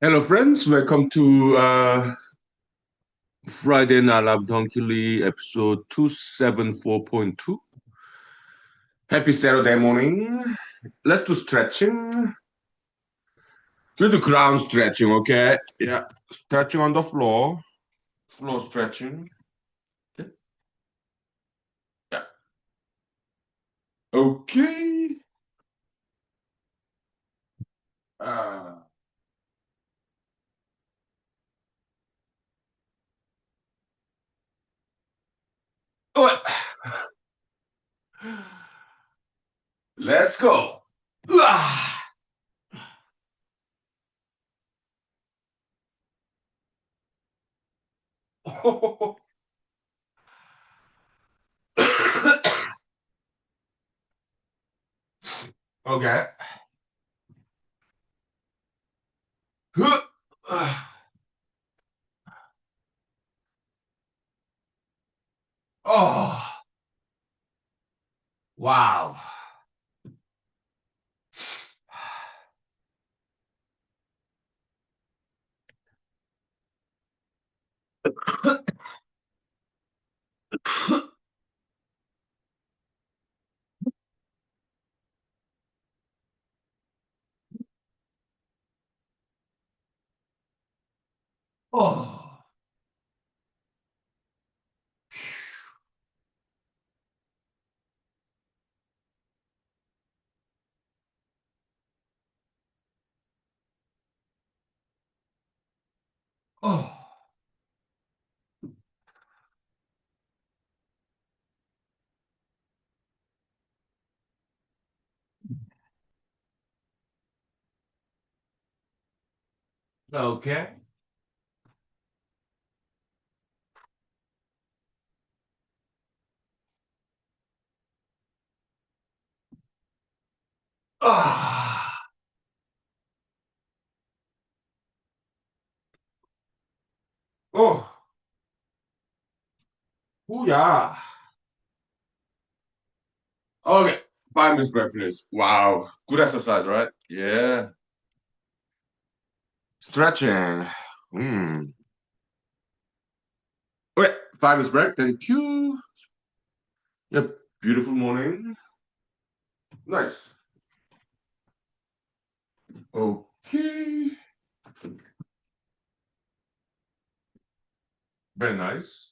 Hello, friends. Welcome to Friday Night Live Huhnkie episode 274.2. Happy Saturday morning. Let's do stretching. Do the ground stretching, okay? Yeah. Stretching on the floor. Floor stretching. Okay. Yeah. Okay. Uh, oh, let's go. Ah. Okay. Oh, wow. Oh. Oh. Okay. Ah. Oh. Oh yeah. Okay. 5 minutes break, please. Wow. Good exercise, right? Yeah. Stretching. Hmm. Okay. 5 minutes break. Thank you. Yep. Beautiful morning. Nice. Okay. Very nice.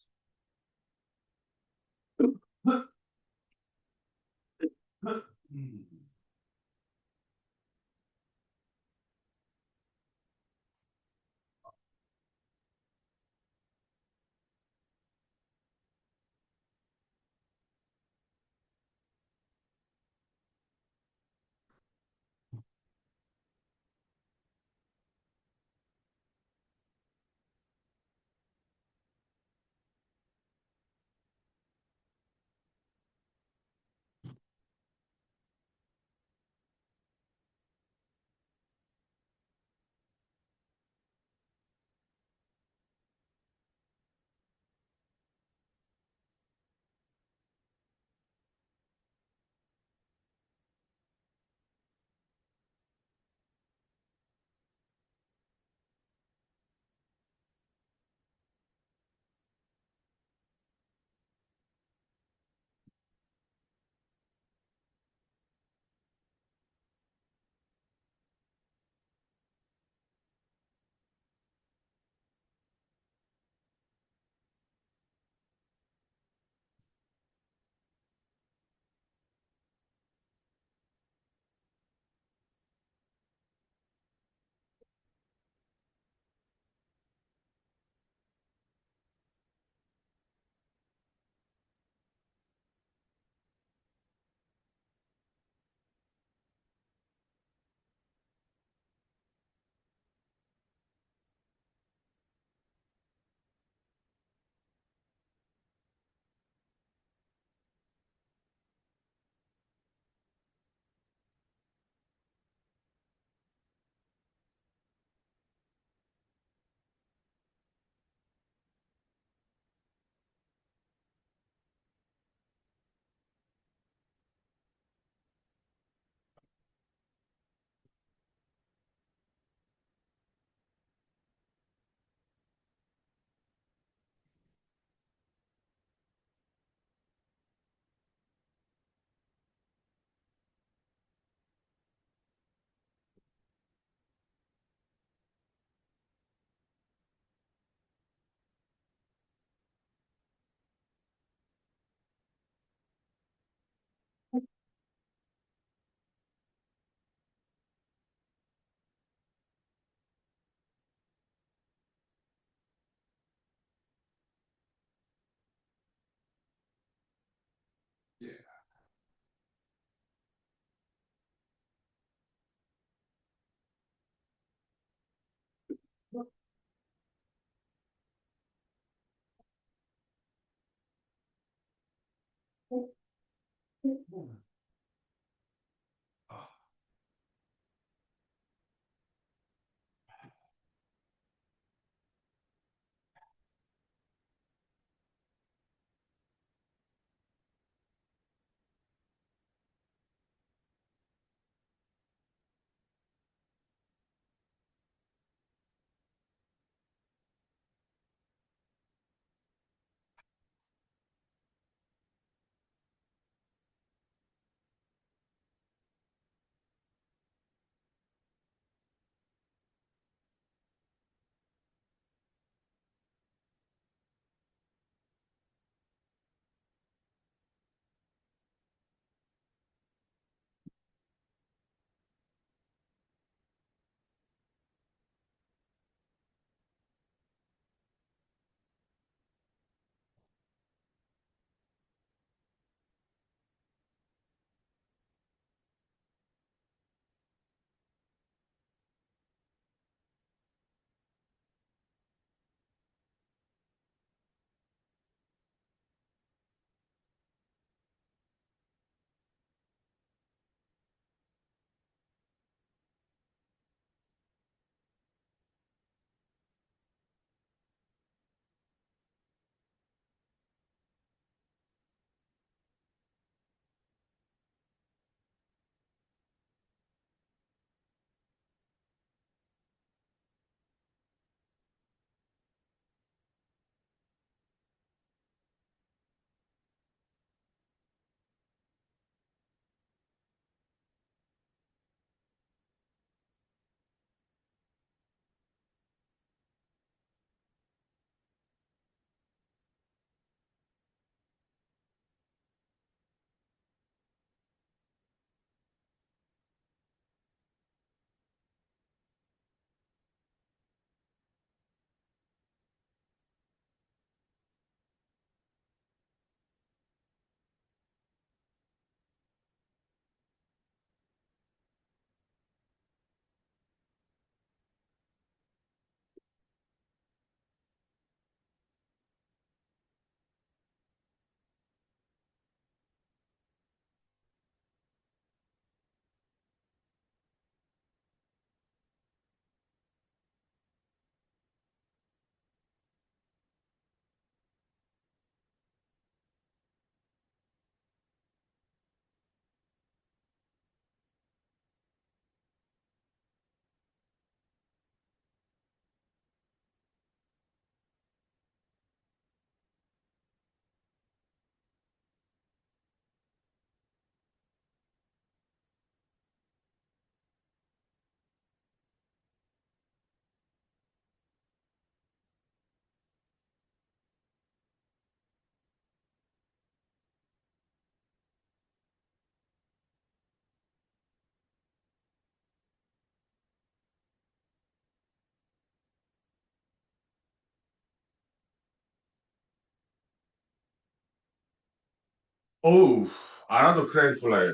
Oh, another crane fly.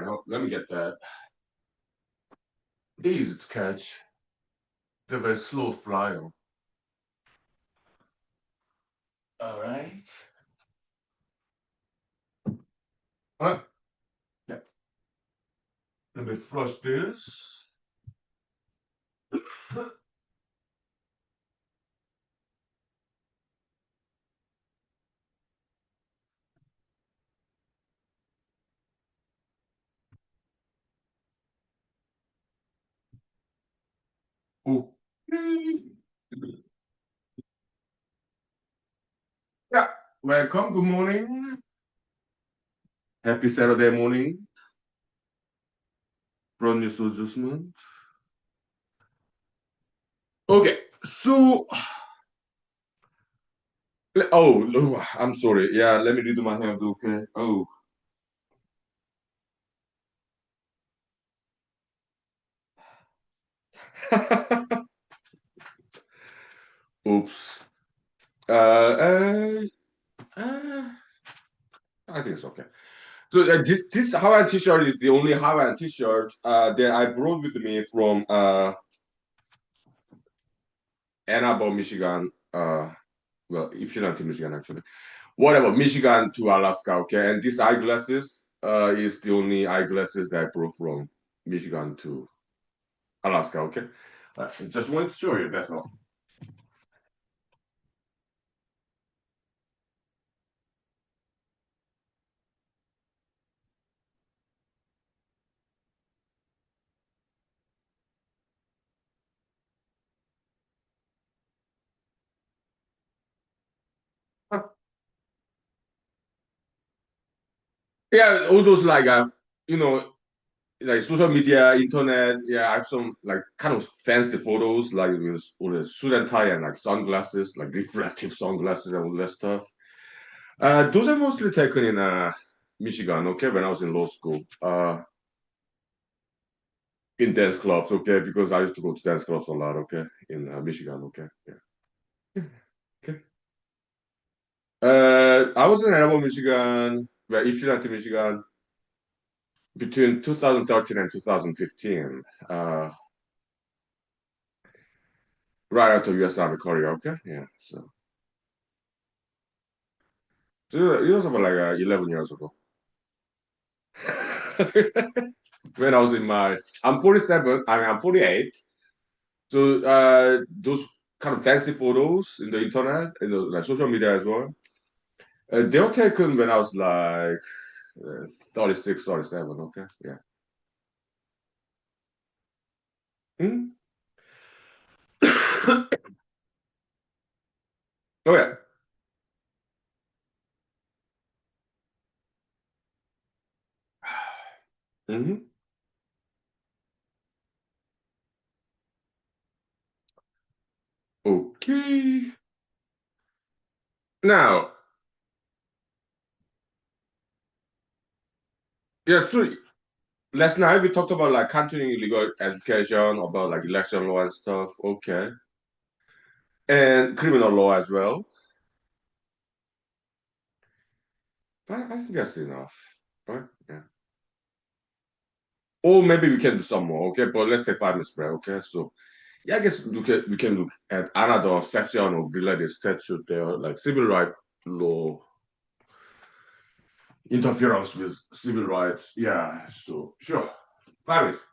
Oh, let me get that. They're easy to catch. They're very slow flyer. All right. Huh? Yeah. Let me flush this. Oh. Yeah. Welcome. Good morning. Happy Saturday morning. Broad news adjustment. Okay. So, oh, I'm sorry. Yeah, let me redo my hand. Okay. Oh. Oops. Uh, uh, I think it's okay. So this Hawaiian t-shirt is the only Hawaiian t-shirt that I brought with me from Ann Arbor, Michigan. Well, Ypsilanti, Michigan, actually. Whatever, Michigan to Alaska. Okay, and these eyeglasses is the only eyeglasses that I brought from Michigan to Alaska. Okay, just wanted to show you. That's all. Yeah, all those like you know, like social media, internet. Yeah, I have some like kind of fancy photos, like with all the suit and tie and like sunglasses, like reflective sunglasses and all that stuff. Those are mostly taken in Michigan. Okay, when I was in law school. In dance clubs. Okay, because I used to go to dance clubs a lot. Okay, in Michigan. Okay, yeah. Okay. I was in Ann Arbor, Michigan, well, Ypsilanti, Michigan, between 2013 and 2015, right after US Army Korea. Okay, yeah. So it was about like 11 years ago. When I was in my, I'm 47. I mean, I'm 48. So those kind of fancy photos in the internet, in the like social media as well. They were taken when I was like 36, 37. Okay, yeah. Hmm? Oh yeah. Hmm. Okay. Now, yeah, so last night we talked about like continuing legal education, about like election law and stuff. Okay. And criminal law as well. But I think that's enough. Right? Yeah. Or maybe we can do some more, okay? But let's take 5 minutes break, okay? So yeah, I guess we can look at another section of related statute there, like civil rights law, interference with civil rights. Yeah, so sure. 5 minutes.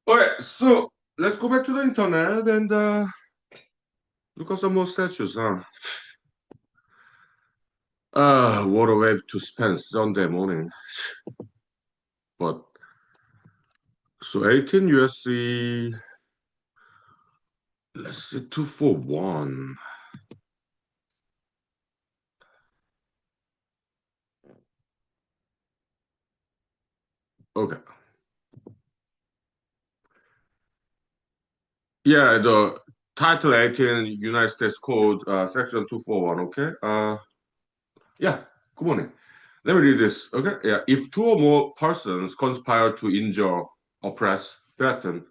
All right, so let's go back to the internet and look at some more statues, huh? What a way to spend Sunday morning. But so 18 USC, let's see, 241. Okay. Yeah, the Title 18 United States Code, Section 241, okay? Yeah, good morning. Let me read this, okay? Yeah, if two or more persons conspire to injure, oppress, threaten,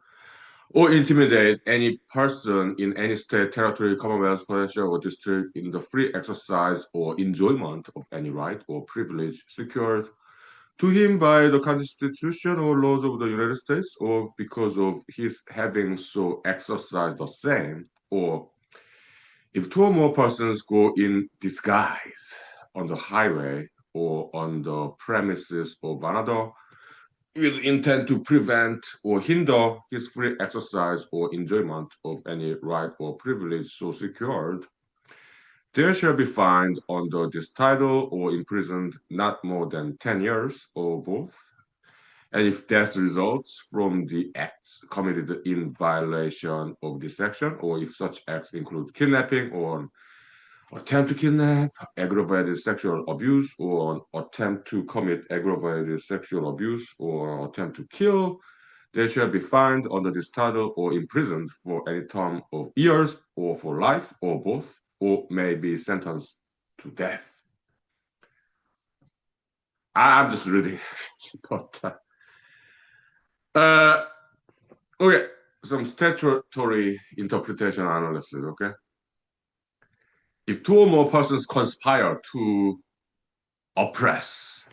or intimidate any person in any state, territory, commonwealth, provincial, or district in the free exercise or enjoyment of any right or privilege secured to him by the Constitution or laws of the United States, or because of his having so exercised the same, or if two or more persons go in disguise on the highway or on the premises of another with intent to prevent or hinder his free exercise or enjoyment of any right or privilege so secured, they shall be fined under this title or imprisoned not more than 10 years or both. And if death results from the acts committed in violation of this section, or if such acts include kidnapping or attempt to kidnap, aggravated sexual abuse, or an attempt to commit aggravated sexual abuse, or attempt to kill, they shall be fined under this title or imprisoned for any term of years, or for life, or both, or may be sentenced to death. I'm just reading, but uh, okay, some statutory interpretation analysis. Okay, if two or more persons conspire to oppress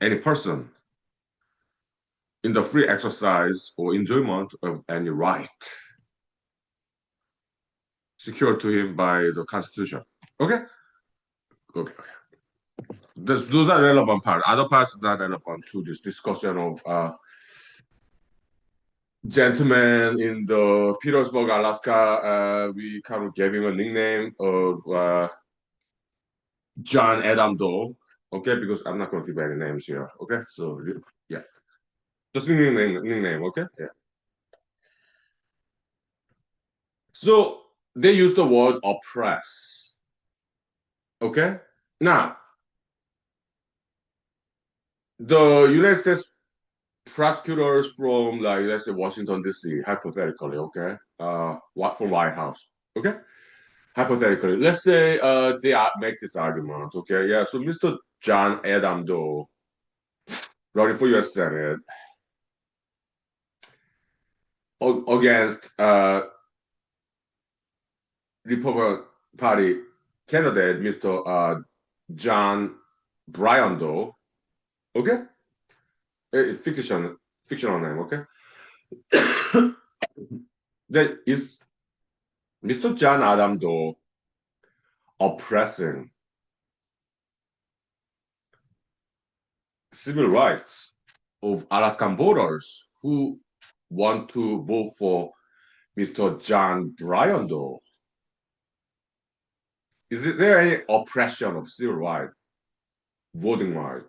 any person in the free exercise or enjoyment of any right secured to him by the Constitution. Okay? Okay. Those are relevant parts. Other parts are not relevant to this discussion of gentleman in the Petersburg, Alaska. We kind of gave him a nickname of John Adam Doe. Okay, because I'm not going to give any names here. Okay, so yeah, just nickname. Okay, yeah. So they use the word oppress. Okay, now the United States prosecutors from, like, let's say Washington D.C. hypothetically, okay, what from White House, okay, hypothetically, let's say they make this argument, okay, yeah. So Mr. John Adam Doe running for U.S. Senate against Republican Party candidate Mr. John Bryan Doe, okay, it's fictional name, okay. That is Mr. John Adam Doe oppressing civil rights of Alaskan voters who want to vote for Mr. John Bryan, though. Is there any oppression of civil right, voting right?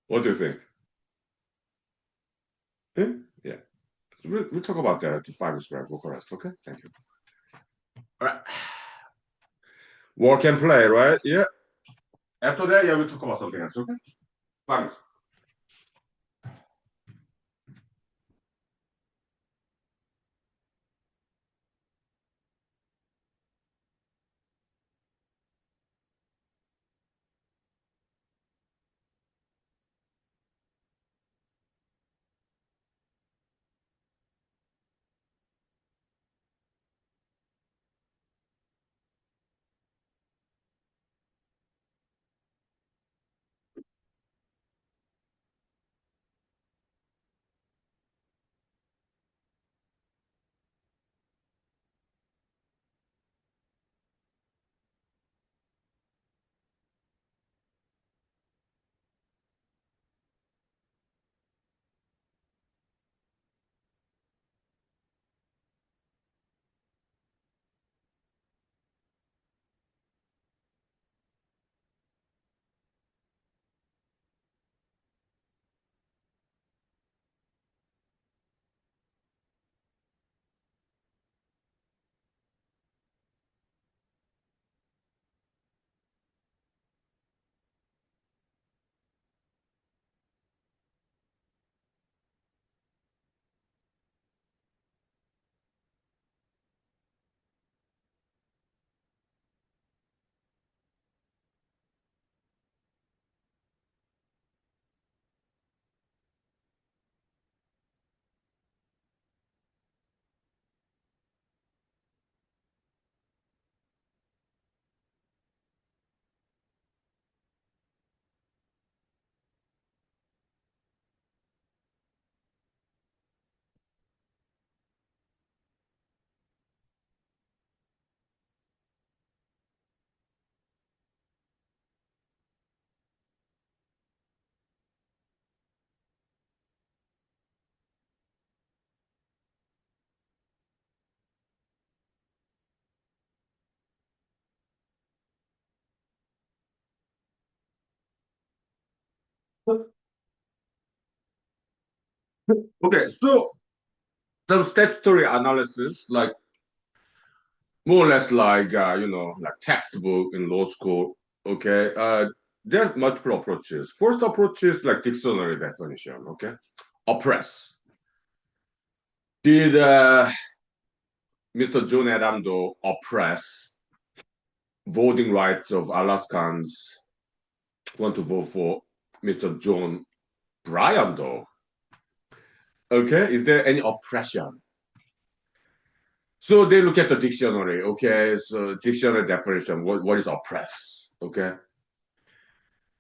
What do you think? Yeah. Yeah. We'll talk about that to 5 minutes for rest. Okay. Thank you. All right. Work and play, right? Yeah. After that, yeah, we'll talk about something else. Okay. 5 minutes. Okay, so some statutory analysis, like more or less like like textbook in law school. Okay, there are multiple approaches. First approach is like dictionary definition. Okay, oppress. Did Mr. John Adams Doe oppress voting rights of Alaskans who want to vote for Mr. John Bryan Doe? Okay, is there any oppression? So they look at the dictionary. Okay, so dictionary definition. What is oppress? Okay,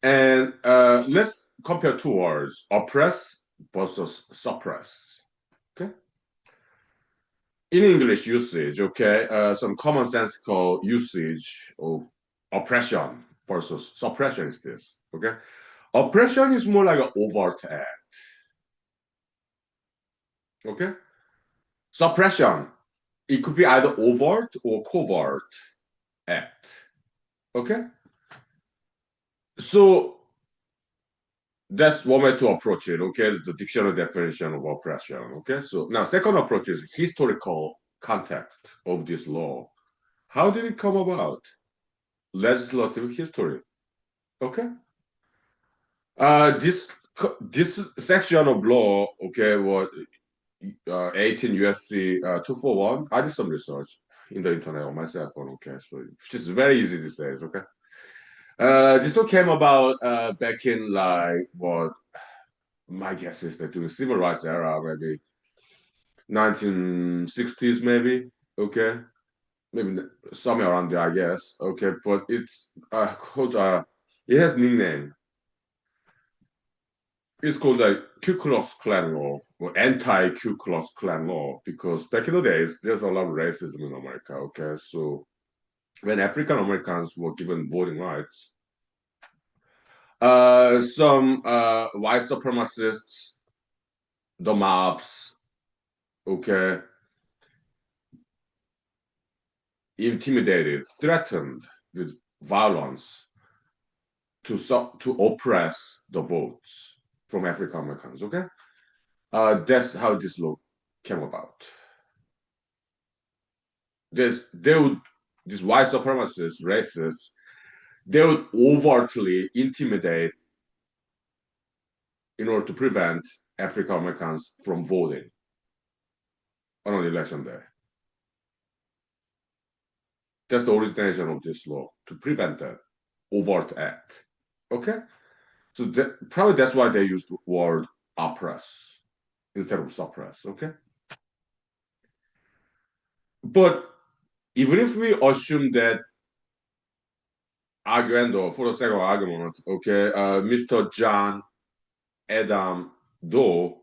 and let's compare two words: oppress versus suppress. Okay, in English usage. Okay, some commonsensical usage of oppression versus suppression is this. Okay, oppression is more like an overt act. Okay, suppression, it could be either overt or covert act. Okay, so that's one way to approach it. Okay, the dictionary definition of oppression. Okay, so now second approach is historical context of this law. How did it come about? Legislative history. Okay, this section of law. Okay, what 18 USC 241. I did some research in the internet on my cell phone. Okay, so which is very easy these days. Okay, this one came about back in like what my guess is that during civil rights era, maybe 1960s, maybe. Okay, maybe somewhere around there, I guess. Okay, but it's called it has nickname. It's called like Ku Klux Klan law or anti-Ku Klux Klan law because back in the days there's a lot of racism in America. Okay, so when African Americans were given voting rights, some white supremacists, the mobs, okay, intimidated, threatened with violence to oppress the votes from African Americans. Okay, that's how this law came about. They would these white supremacists, racists, they would overtly intimidate in order to prevent African Americans from voting on an election day. That's the origination of this law to prevent that overt act. Okay, so probably that's why they used the word oppress instead of suppress. Okay, but even if we assume that arguendo for the sake of argument, okay, Mr. John Adam Doe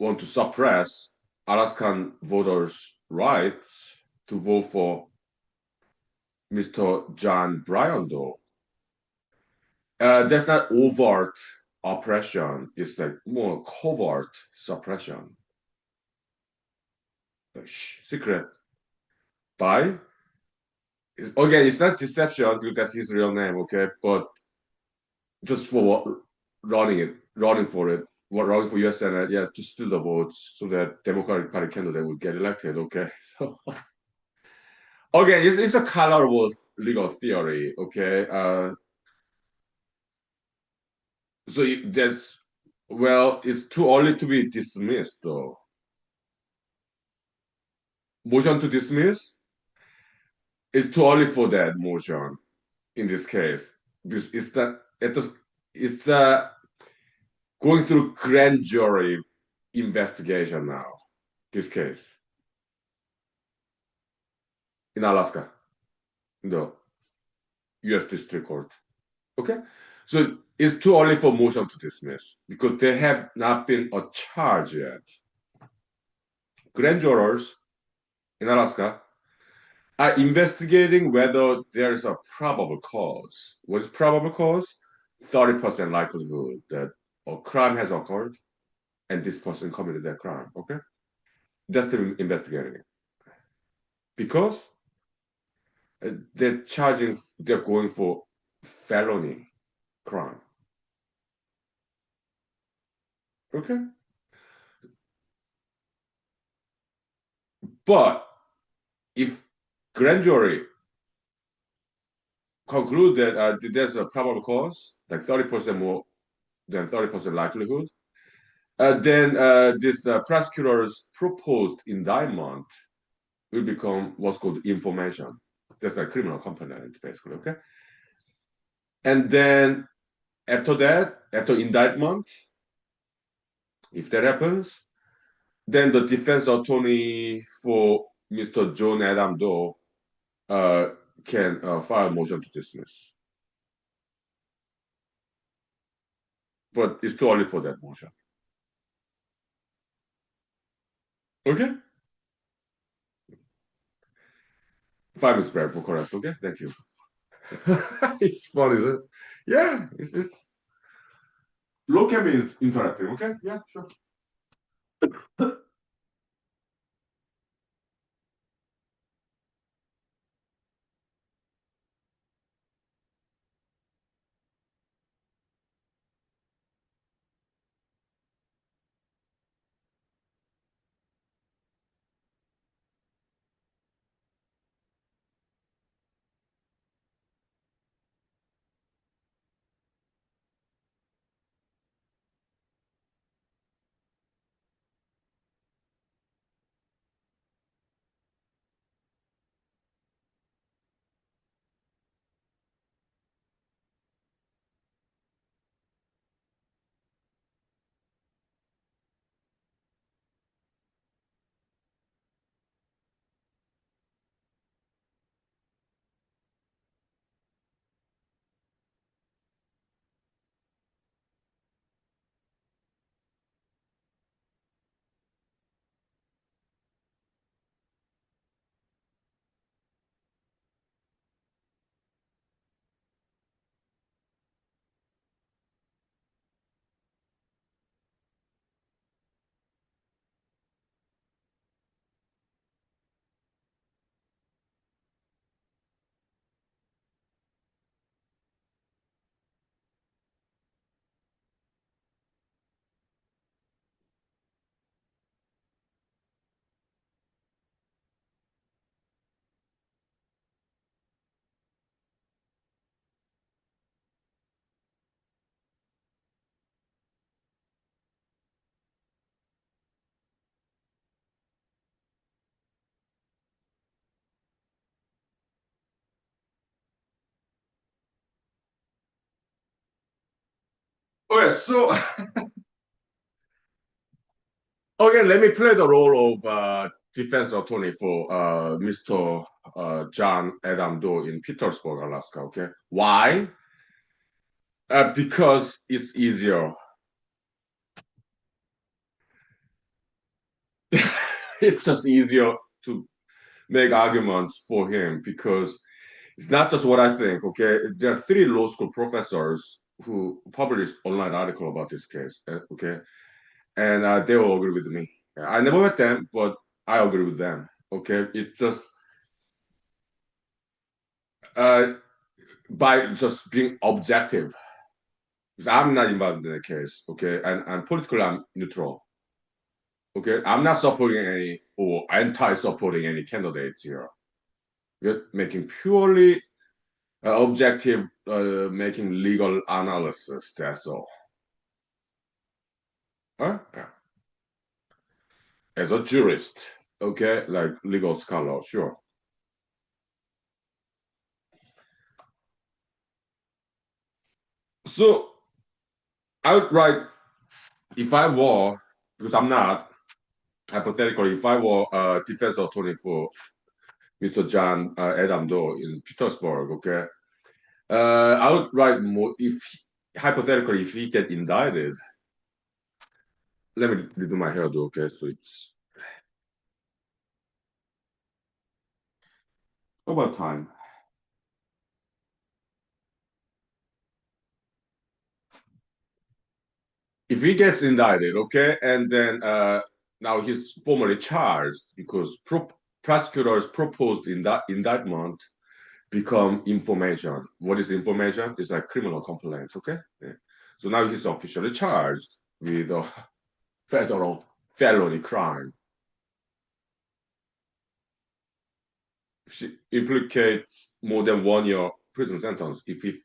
want to suppress Alaskan voters' rights to vote for Mr. John Bryan Doe. That's not overt oppression. It's like more covert suppression. Like, secret. By again, it's not deception because that's his real name, okay? But just for running for it, running for U.S. Senate, yeah, to steal the votes so that Democratic Party candidate would get elected, okay? So again, it's a colorable legal theory, okay? So that's well, it's too early to be dismissed, though. Motion to dismiss is too early for that motion in this case because it's going through grand jury investigation now. This case in Alaska, in the U.S. District Court. Okay, so it's too early for motion to dismiss because there have not been a charge yet. Grand jurors in Alaska are investigating whether there is a probable cause. What is probable cause? 30% likelihood that a crime has occurred and this person committed that crime. Okay, that's the investigating it because they're going for felony crime. Okay. But if grand jury conclude that there's a probable cause, like 30% more than 30% likelihood, then this prosecutor's proposed indictment will become what's called information. That's a criminal component, basically. Okay. And then after that, after indictment, if that happens, then the defense attorney for Mr. John Adam Doe uh, can file motion to dismiss. But it's too early for that motion. Okay? 5 is very correct. Okay? Thank you. It's funny, isn't it? Yeah, it's look at me, it's interactive. Okay? Yeah, sure. Okay, so okay, let me play the role of defense attorney for Mr. John Adam Doe in Petersburg, Alaska. Okay, why? Because it's easier. It's just easier to make arguments for him because it's not just what I think. Okay, there are 3 law school professors who published online article about this case. Okay, and they all agree with me. I never met them, but I agree with them. Okay, it's just uh, by just being objective. Because I'm not involved in the case. Okay, and politically I'm neutral. Okay, I'm not supporting any or anti-supporting any candidates here. We're making purely objective, making legal analysis. That's all. Huh? Yeah. As a jurist, okay, like legal scholar, sure. So I would write if I were, because I'm not, hypothetically, if I were a defense attorney for Mr. John Adam Doe in Petersburg, okay, I would write more if hypothetically if he get indicted. Let me redo my hair, though, okay? So it's about time. If he gets indicted, okay, and then now he's formally charged because prosecutors proposed in that indictment become information. What is information? It's like criminal complaint, okay? Yeah. So now he's officially charged with federal felony crime. She implicates more than 1 year prison sentence if he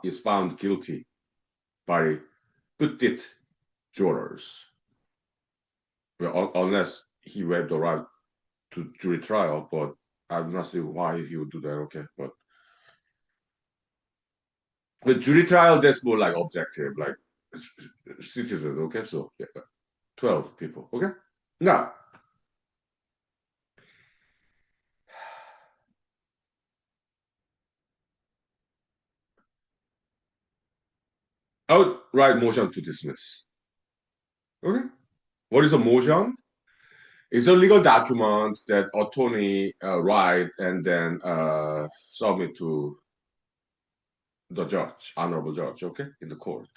is found guilty by petite jurors. Well, unless he waived the right to jury trial, but I'm not sure why he would do that. Okay, but the jury trial that's more like objective, like citizens. Okay, so yeah, 12 people. Okay, now I would write motion to dismiss. Okay, what is a motion? It's a legal document that attorney write and then submit to the judge, honorable judge, okay, in the court.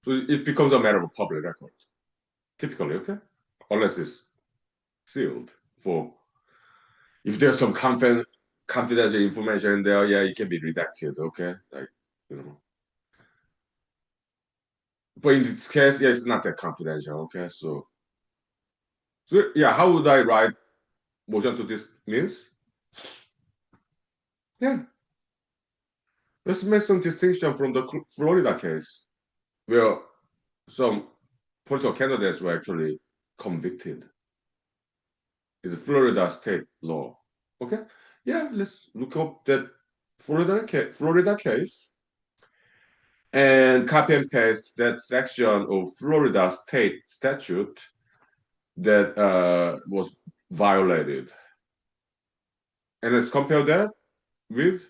So it becomes a matter of public record, typically, okay, unless it's sealed. For if there's some confidential information in there, yeah, it can be redacted, okay, like you know. But in this case, yeah, it's not that confidential, okay. So yeah, how would I write motion to dismiss? Yeah, let's make some distinction from the Florida case, where some political candidates were actually convicted. It's Florida state law. Okay, yeah, let's look up that Florida case and copy and paste that section of Florida state statute that was violated, and let's compare that with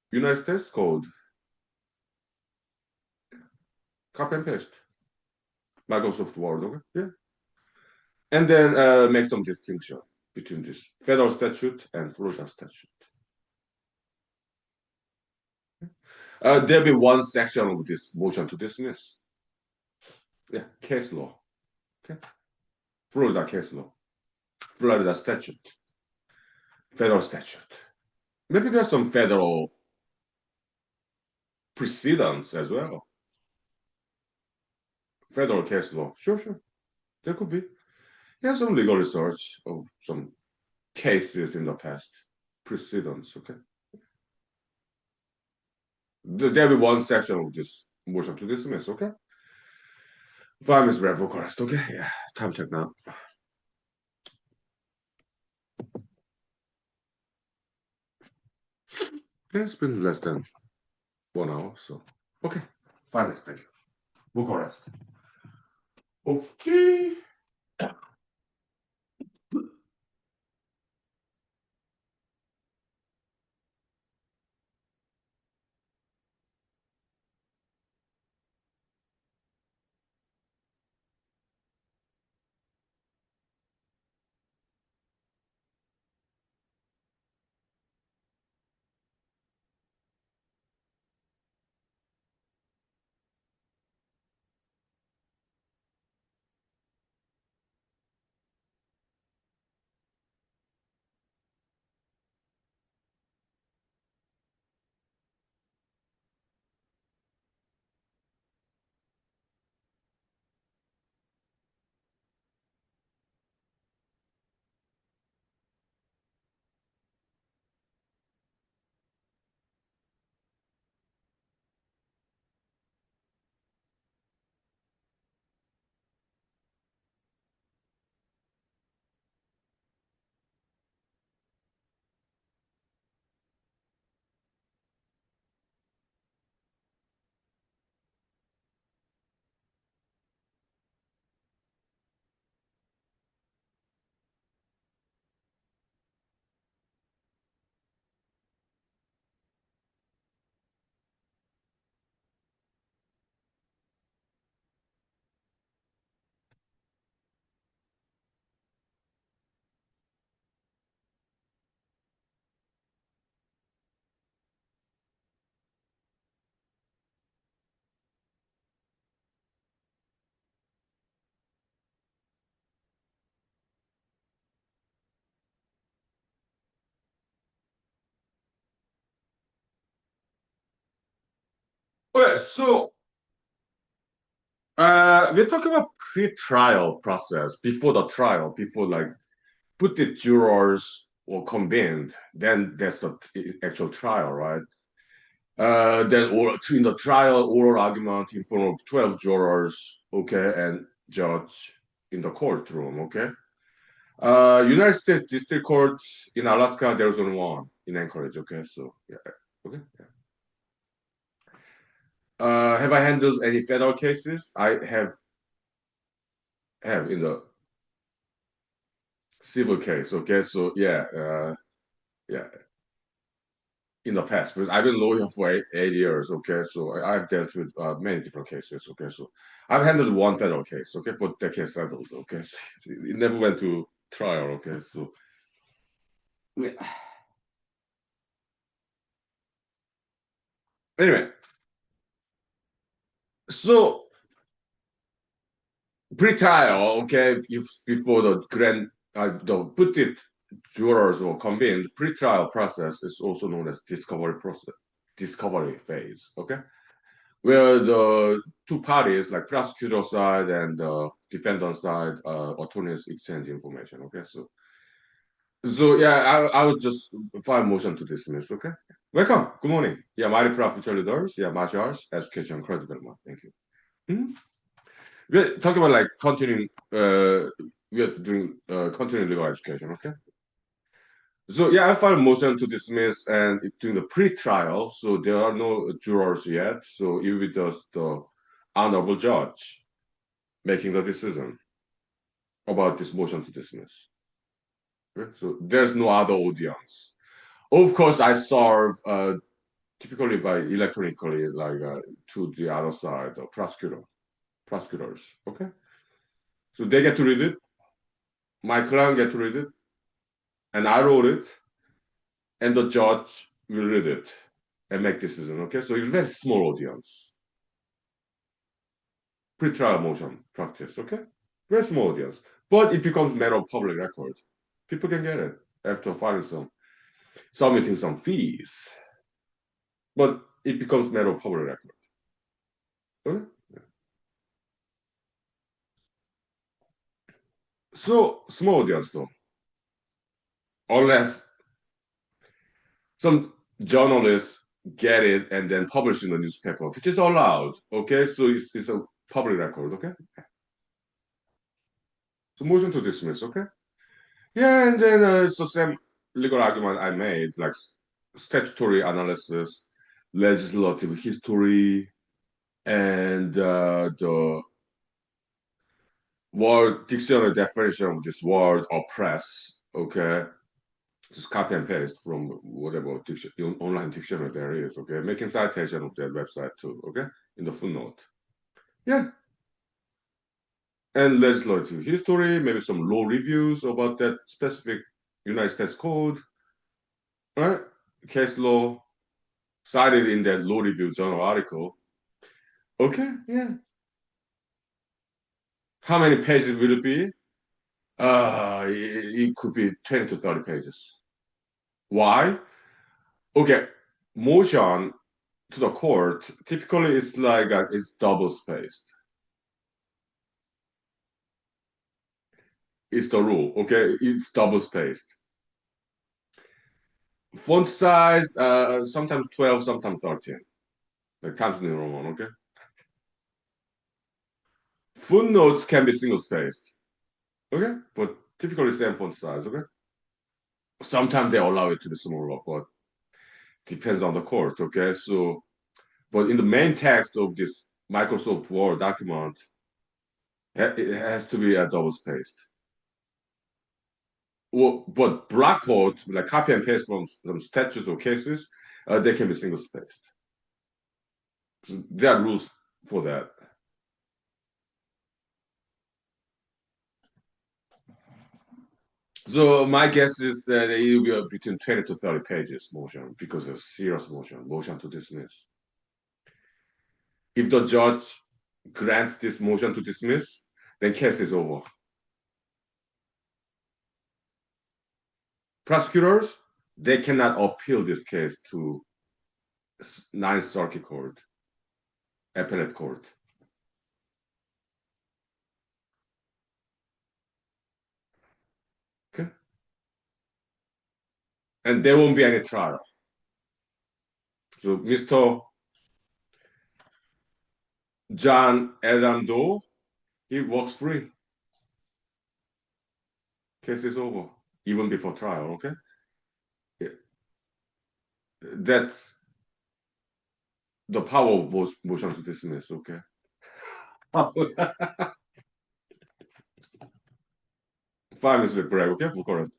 United States Code. Copy and paste. Microsoft Word. Okay, yeah, and then make some distinction between this federal statute and Florida statute. There'll be one section of this motion to dismiss. Yeah, case law. Okay, Florida case law, Florida statute, federal statute. Maybe there's some federal precedents as well. Federal case law. Sure, sure. There could be. Yeah, some legal research of some cases in the past. Precedents, okay. There'll be one section of this motion to dismiss, okay? 5 minutes break for chorus, okay? Yeah, time check now. Yeah, it's been less than 1 hour, so okay. 5 minutes, thank you. Bucharest. Okay. Okay, so We're talking about pre-trial process before the trial, before like put the jurors were convened, then that's the actual trial, right? Then or in the trial, oral argument in front of 12 jurors, okay, and judge in the courtroom, okay. United States District Court in Alaska, there's only one in Anchorage, okay. So yeah, okay. Yeah. Have I handled any federal cases? I have in the civil case, okay. So yeah, yeah, in the past because I've been lawyer for 8 years. Okay, so I've dealt with many different cases. Okay, so I've handled one federal case. Okay, but that case settled. Okay, so it never went to trial. Okay, so yeah. Anyway, so pre-trial. Okay, if before the grand the put it jurors were convened, pre-trial process is also known as discovery process, discovery phase. Okay, where the two parties, like prosecutor side and defendant side, attorneys exchange information. Okay, so yeah, I would just file motion to dismiss. Okay, welcome. Good morning. Yeah, my prof. Charlie Doris. Yeah, martial arts, education, credit development. Thank you. Hmm? We're talking about like continuing. We're doing continuing legal education. Okay. So yeah, I filed a motion to dismiss and during the pre-trial, so there are no jurors yet. So it will be just the honorable judge making the decision about this motion to dismiss. Okay? So there's no other audience. Of course, I serve typically by electronically, like to the other side, the prosecutors. Okay, so they get to read it. My client get to read it, and I wrote it, and the judge will read it and make decision. Okay, so it's very small audience. Pre-trial motion practice. Okay, very small audience, but it becomes matter of public record. People can get it after filing submitting some fees, but it becomes matter of public record. Okay? So small audience though, unless some journalists get it and then publish in the newspaper, which is allowed. Okay, so it's a public record. Okay, so motion to dismiss. Okay, yeah, and then it's the same legal argument I made, like statutory analysis, legislative history, and the word dictionary definition of this word oppress. Okay, just copy and paste from whatever online dictionary there is. Okay, making citation of that website too. Okay, in the footnote. Yeah, and legislative history, maybe some law reviews about that specific United States code, right? Case law cited in that law review journal article. Okay, yeah. How many pages will it be? It could be 20 to 30 pages. Why? Okay, motion to the court typically it's like it's double spaced. It's the rule. Okay, it's double spaced. Font size sometimes 12, sometimes 13. Like Times New Roman. Okay. Footnotes can be single spaced. Okay, but typically same font size. Okay. Sometimes they allow it to be smaller, but depends on the court. Okay, so but in the main text of this Microsoft Word document, it has to be a double spaced. Well, but block code, like copy and paste from some statutes or cases, they can be single spaced. So there are rules for that. So my guess is that it will be between 20 to 30 pages motion because of serious motion to dismiss. If the judge grants this motion to dismiss, then case is over. Prosecutors, they cannot appeal this case to Ninth Circuit Court, appellate court. and there won't be any trial. So Mr. John Adam Doe, he walks free. Case is over, even before trial. Okay, yeah. That's the power of motion to dismiss. Okay. 5 minutes with break. Okay, for correct.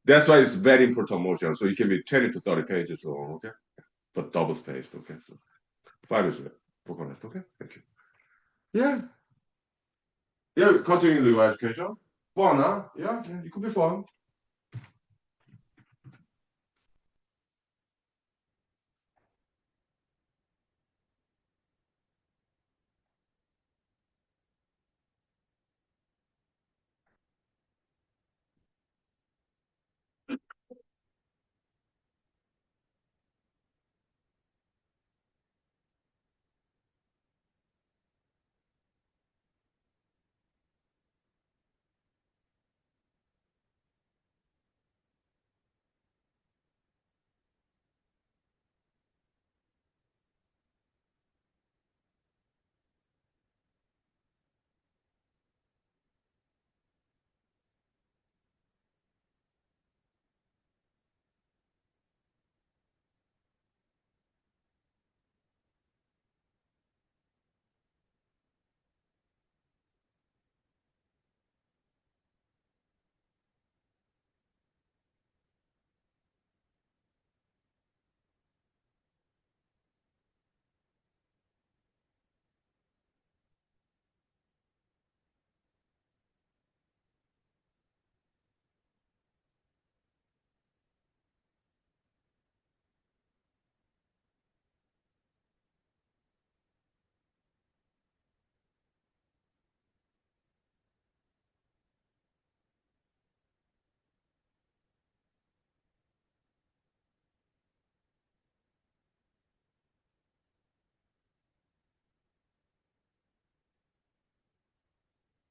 That's why it's very important motion. So it can be 20 to 30 pages long. Okay, but double spaced. Okay, so 5 minutes for correct. Okay, thank you. Yeah, yeah. Continuing legal education. Fun, huh? Yeah, yeah, it could be fun.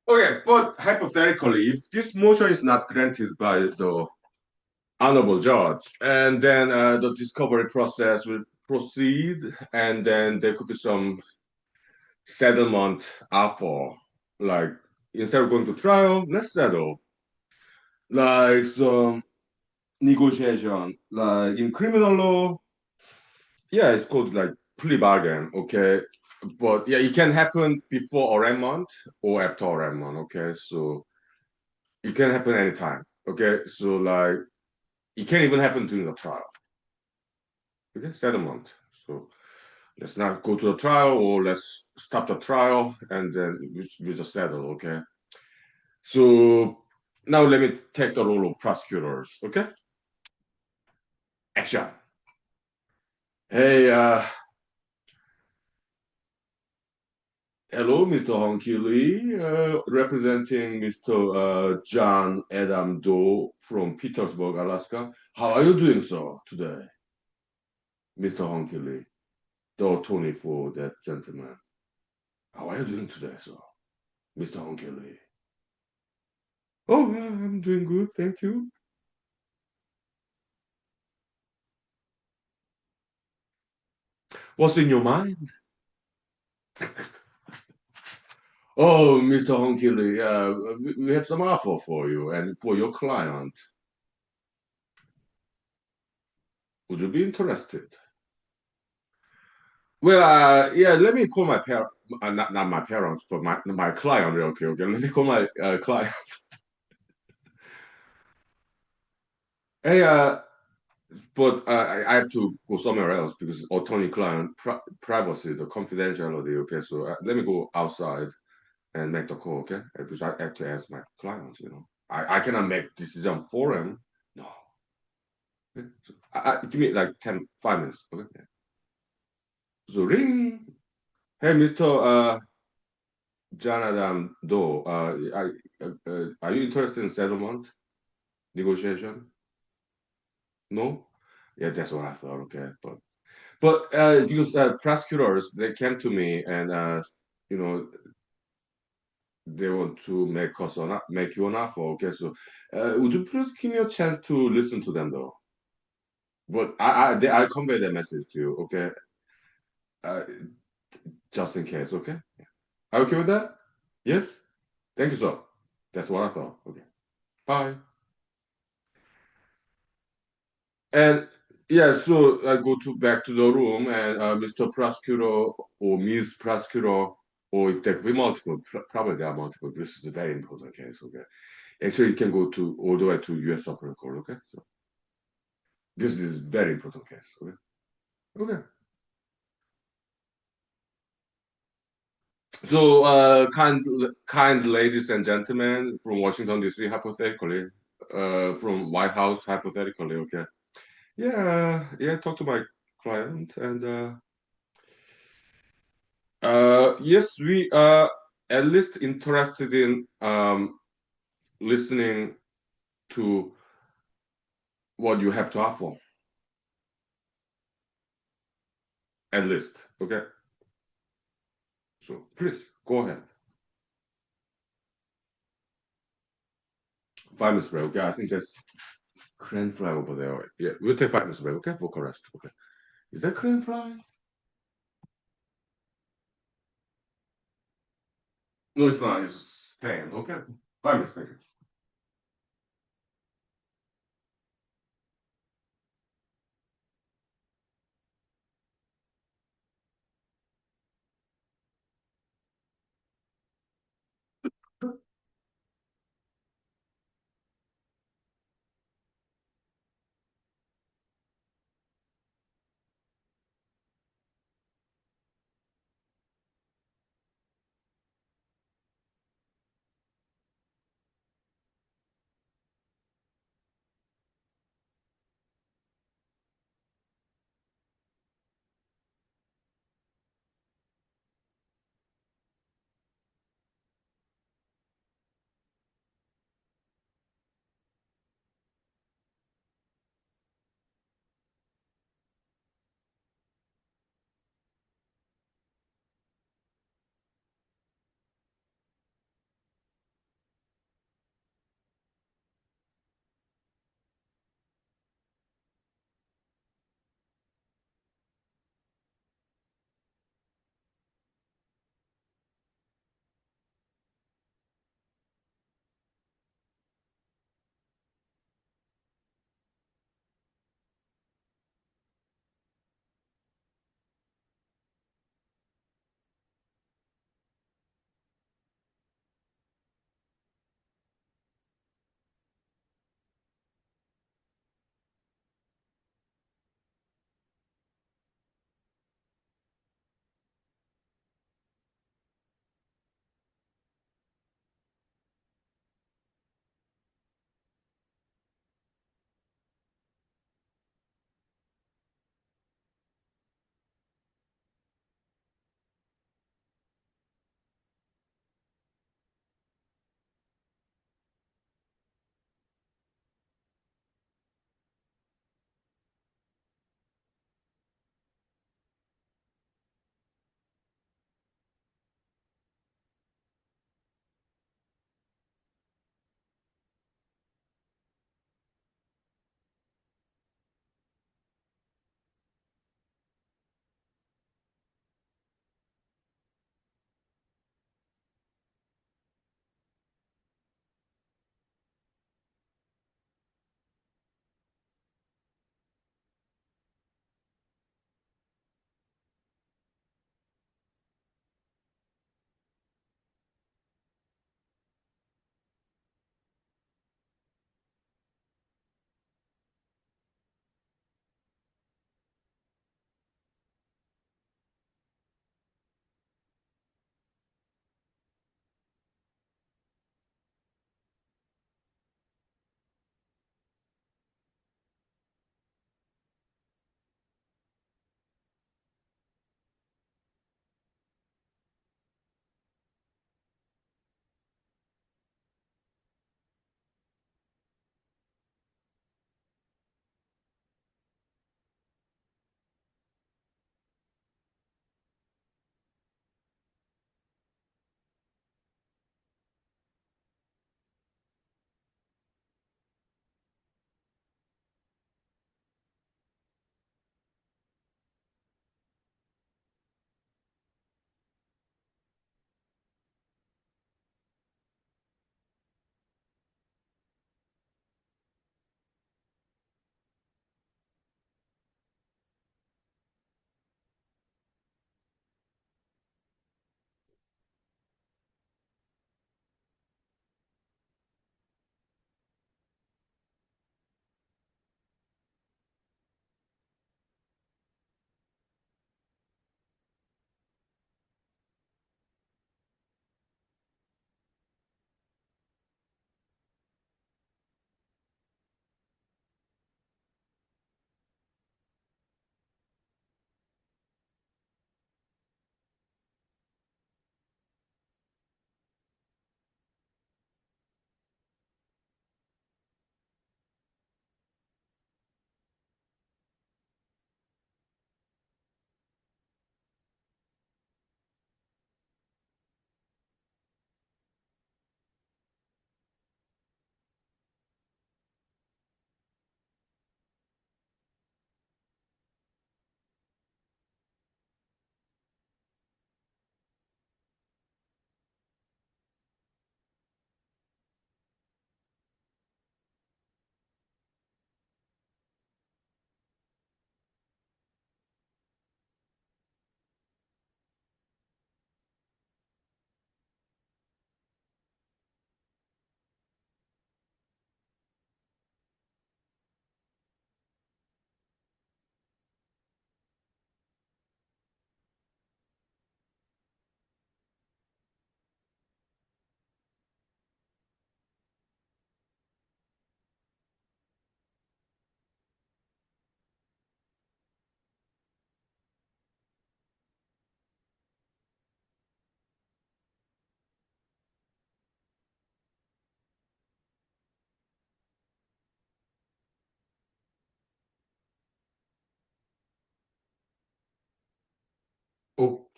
Okay, but hypothetically, if this motion is not granted by the honorable judge, and then the discovery process will proceed, and then there could be some settlement offer, like instead of going to trial, let's settle, like some negotiation, like in criminal law, yeah, it's called like plea bargain, okay, but yeah, it can happen before arraignment or after arraignment, okay, so it can happen anytime, okay, so like it can even happen during the trial, okay, settlement. So let's not go to the trial, or let's stop the trial and then we just settle, okay? So now let me take the role of prosecutors, okay? Action. Hey, hello, Mr. Huhnkie Lee, representing Mr. John Adam Doe from Petersburg, Alaska. How are you doing, sir, today, Mr. Huhnkie Lee, the attorney for that gentleman? How are you doing today, sir, Mr. Huhnkie Lee? Oh, yeah, I'm doing good, thank you. What's in your mind? Oh, Mr. Honkily, we have some offer for you and for your client. Would you be interested? Well, yeah, let me call my parent, not my parents, but my client real quick. Okay, let me call my client. Hey, but I have to go somewhere else because attorney client privacy, the confidentiality. Okay, so let me go outside and make the call. Okay, because I have to ask my clients. I cannot make decision for him. No. Okay, so give me like 5 minutes. Okay. So ring. Hey, Mr. Jonathan Doe. Are you interested in settlement negotiation? No. Yeah, that's what I thought. Okay, but because prosecutors they came to me and you know they want to make you an offer. Okay, so would you please give me a chance to listen to them though? But I convey the message to you, okay? Uh, just in case, okay? Are you okay with that? Yes? Thank you, sir. That's what I thought. Okay. Bye. And yeah, so I go to back to the room, and Mr. Prosecutor or Miss Prosecutor, or there could be multiple, probably there are multiple. This is a very important case, okay? Actually, it can go to all the way to U.S. Supreme Court, okay? So this is very important case, okay? Okay. So, kind ladies and gentlemen from Washington D.C. hypothetically, from White House hypothetically, okay. Yeah, yeah. Talk to my client, and yes, we are at least interested in listening to what you have to offer. At least, okay. So please go ahead. 5 minutes break. Okay, I think that's crane fly over there. Yeah, we'll take 5 minutes break. Okay, for rest. Okay. Is that crane fly? No, it's not. It's staying. Okay. 5 minutes. Thank you.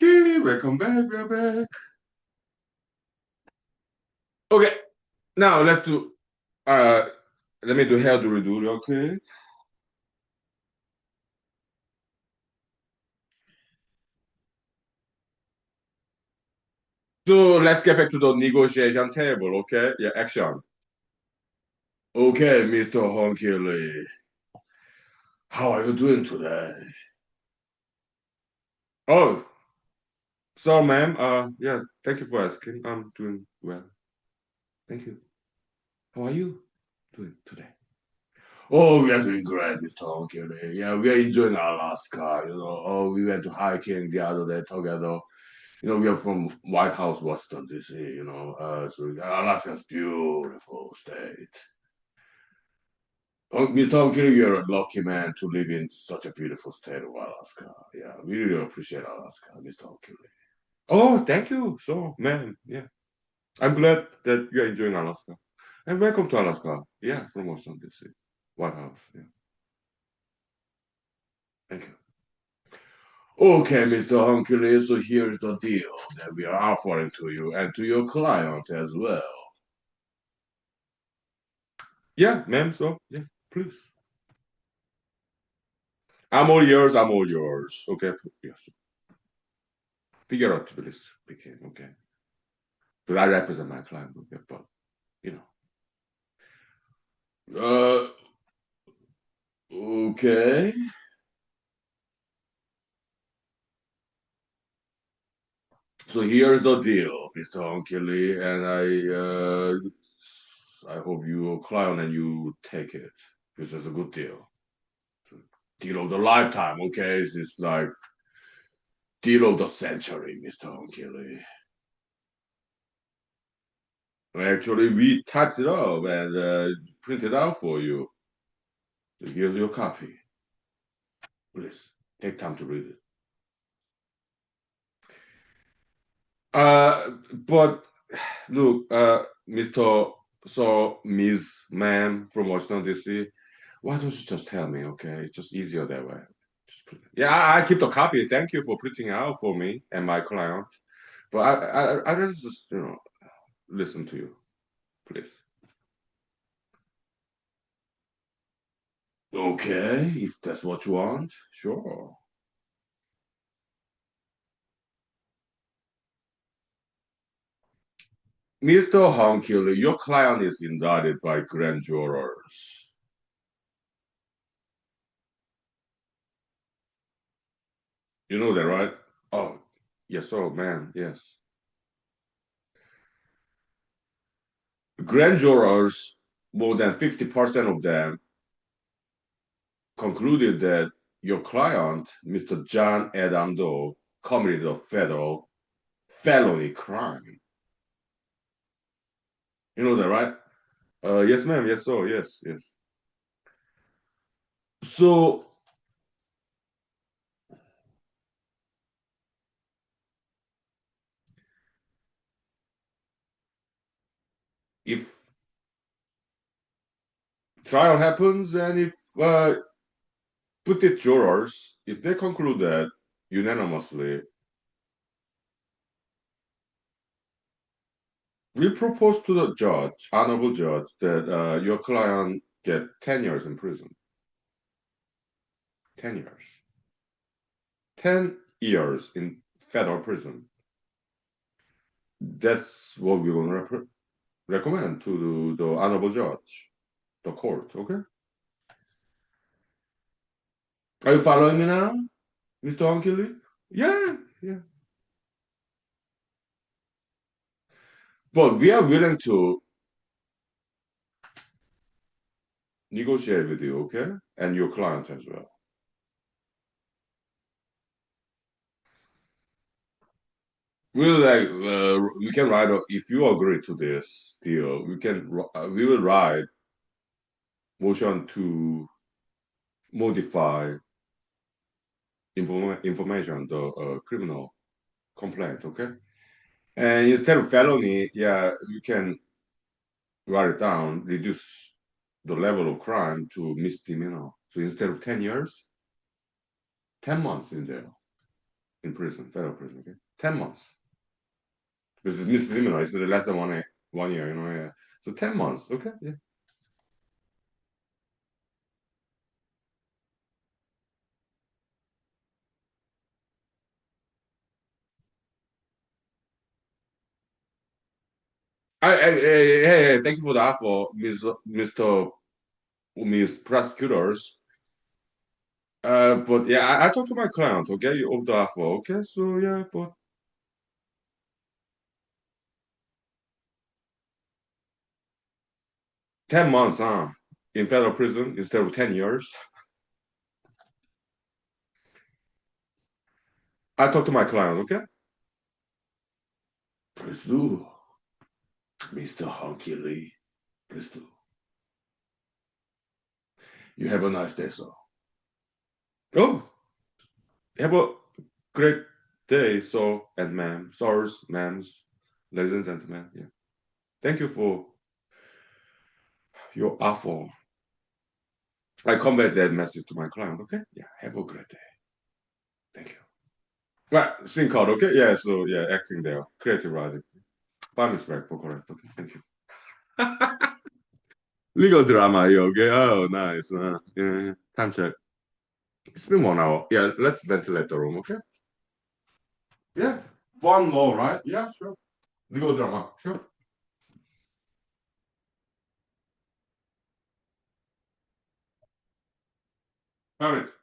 Okay, welcome back. We're back. Okay, now let's do. Uh, let me do hair do redo real quick. So let's get back to the negotiation table. Okay, yeah, action. Okay, Mr. Huhnkie, how are you doing today? Oh, so ma'am. Yeah, thank you for asking. I'm doing well. Thank you. How are you doing today? Oh, we are doing great, Mr. Huhnkie. Yeah, we are enjoying Alaska. Oh, we went to hiking the other day together. We are from White House, Washington, D.C., so Alaska's beautiful state. Oh, Mr. Hunkily, you're a lucky man to live in such a beautiful state of Alaska. Yeah, we really appreciate Alaska, Mr. Hunkily. Oh, thank you. So, man, yeah. I'm glad that you're enjoying Alaska. And welcome to Alaska. Yeah, from Washington, D.C. White House. Yeah, thank you. Okay, Mr. Hunkily, so here's the deal that we are offering to you and to your client as well. Yeah, ma'am. So, yeah, please. I'm all yours. I'm all yours. Okay. Yes. Figuratively speaking. Okay. Because I represent my client. Okay. But, you know. Okay. So here's the deal, Mr. Onkili, and I hope you client and you take it because it's a good deal. It's a deal of the lifetime. Okay. It's like deal of the century, Mr. Onkili. Actually, we typed it up and printed out for you. So here's your copy. Please take time to read it. But look, Mr. So Ms. Ma'am from Washington D.C., why don't you just tell me? Okay, it's just easier that way. Yeah, I keep the copy. Thank you for printing out for me and my client. But I just listen to you, please. Okay, if that's what you want, sure. Mr. Hunkily, your client is indicted by grand jurors. You know that, right? Oh, yes, oh man, yes. Grand jurors, more than 50% of them, concluded that your client, Mr. John Adam Doe, committed a federal felony crime. You know that, right? Yes, ma'am. Yes, sir. Yes, yes. So, if trial happens and if put it jurors, if they conclude that unanimously, we propose to the judge, honorable judge, that your client get 10 years in prison. 10 years. 10 years in federal prison. That's what we will recommend to the honorable judge, the court, okay? Are you following me now, Mr. Hunkily? Yeah, yeah. But we are willing to negotiate with you, okay? And your client as well. We can write if you agree to this deal. We will write motion to modify information the criminal complaint, okay? And instead of felony, yeah, you can write it down, reduce the level of crime to misdemeanor. So instead of 10 years, 10 months in jail. in prison, federal prison. Okay, 10 months. This is misdemeanor. It's less than 1 year. Yeah. So 10 months. Okay, yeah. Hey, thank you for the offer, Miss Prosecutors. But yeah, I talked to my client, okay, of the offer, okay. So yeah, but 10 months, huh? In federal prison instead of 10 years. I talked to my client, okay. Please do, Mr. Huhnkie Lee. Please do. You have a nice day, sir. Oh, have a great day, sir and ma'am, sirs, ma'ams, ladies and gentlemen. Yeah. Thank you for your offer. I conveyed that message to my client. Okay. Yeah. Have a great day. Thank you. Right. Sync code. Okay. Yeah. So yeah, acting there, creative writing. Five respect for correct. Okay. Thank you. Legal drama. You okay? Oh, nice. Yeah. Time check. It's been 1 hour. Yeah. Let's ventilate the room. Okay. Yeah. One more, right? Yeah. Sure. Legal drama. Sure. 5 minutes.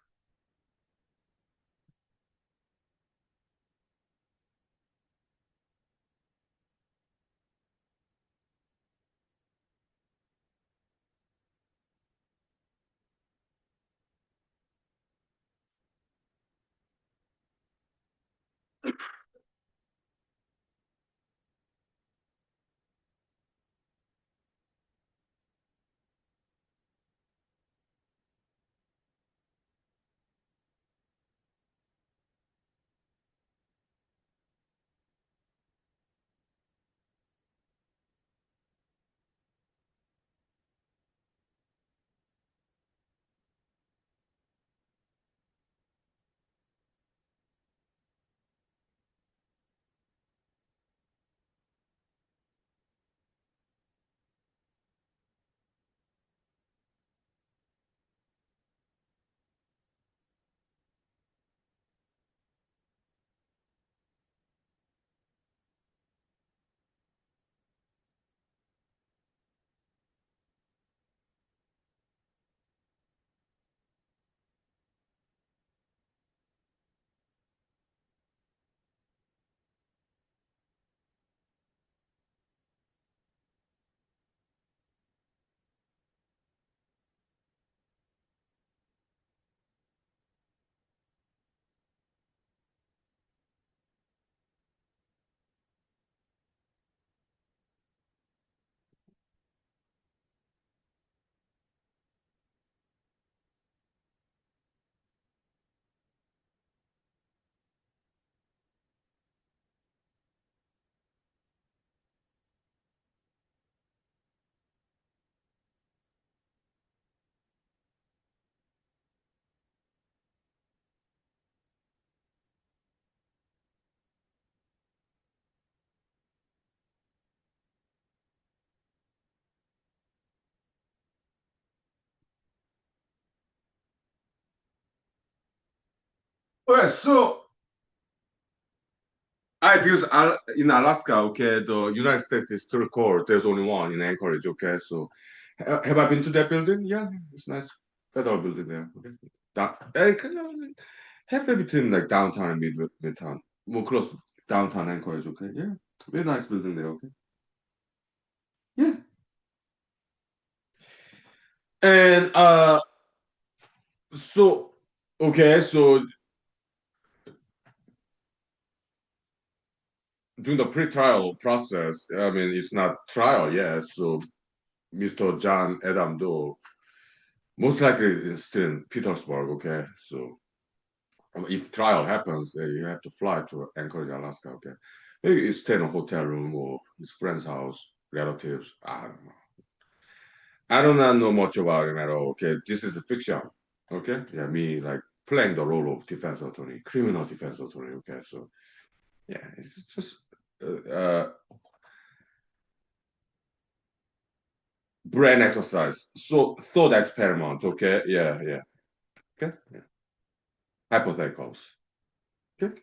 Okay. So I because in Alaska, okay, the United States District Court, there's only one in Anchorage, okay. So have I been to that building? Yeah, it's nice federal building there. Okay. Halfway between like downtown and midtown, more close to downtown Anchorage, okay. Yeah, very nice building there, okay. Yeah, and so okay, so during the pre-trial process, I mean, it's not trial yet, so Mr. John Adam Doe most likely is still in Petersburg, okay? So if trial happens, you have to fly to Anchorage, Alaska, okay? Maybe you stay in a hotel room or his friend's house, relatives. I don't know. I do not know much about him at all, okay? This is a fiction, okay? Yeah, me, like, playing the role of defense attorney, criminal defense attorney. Okay, so yeah, it's just brain exercise. So thought experiment. Okay, yeah, yeah. Okay, yeah. Hypotheticals. Okay,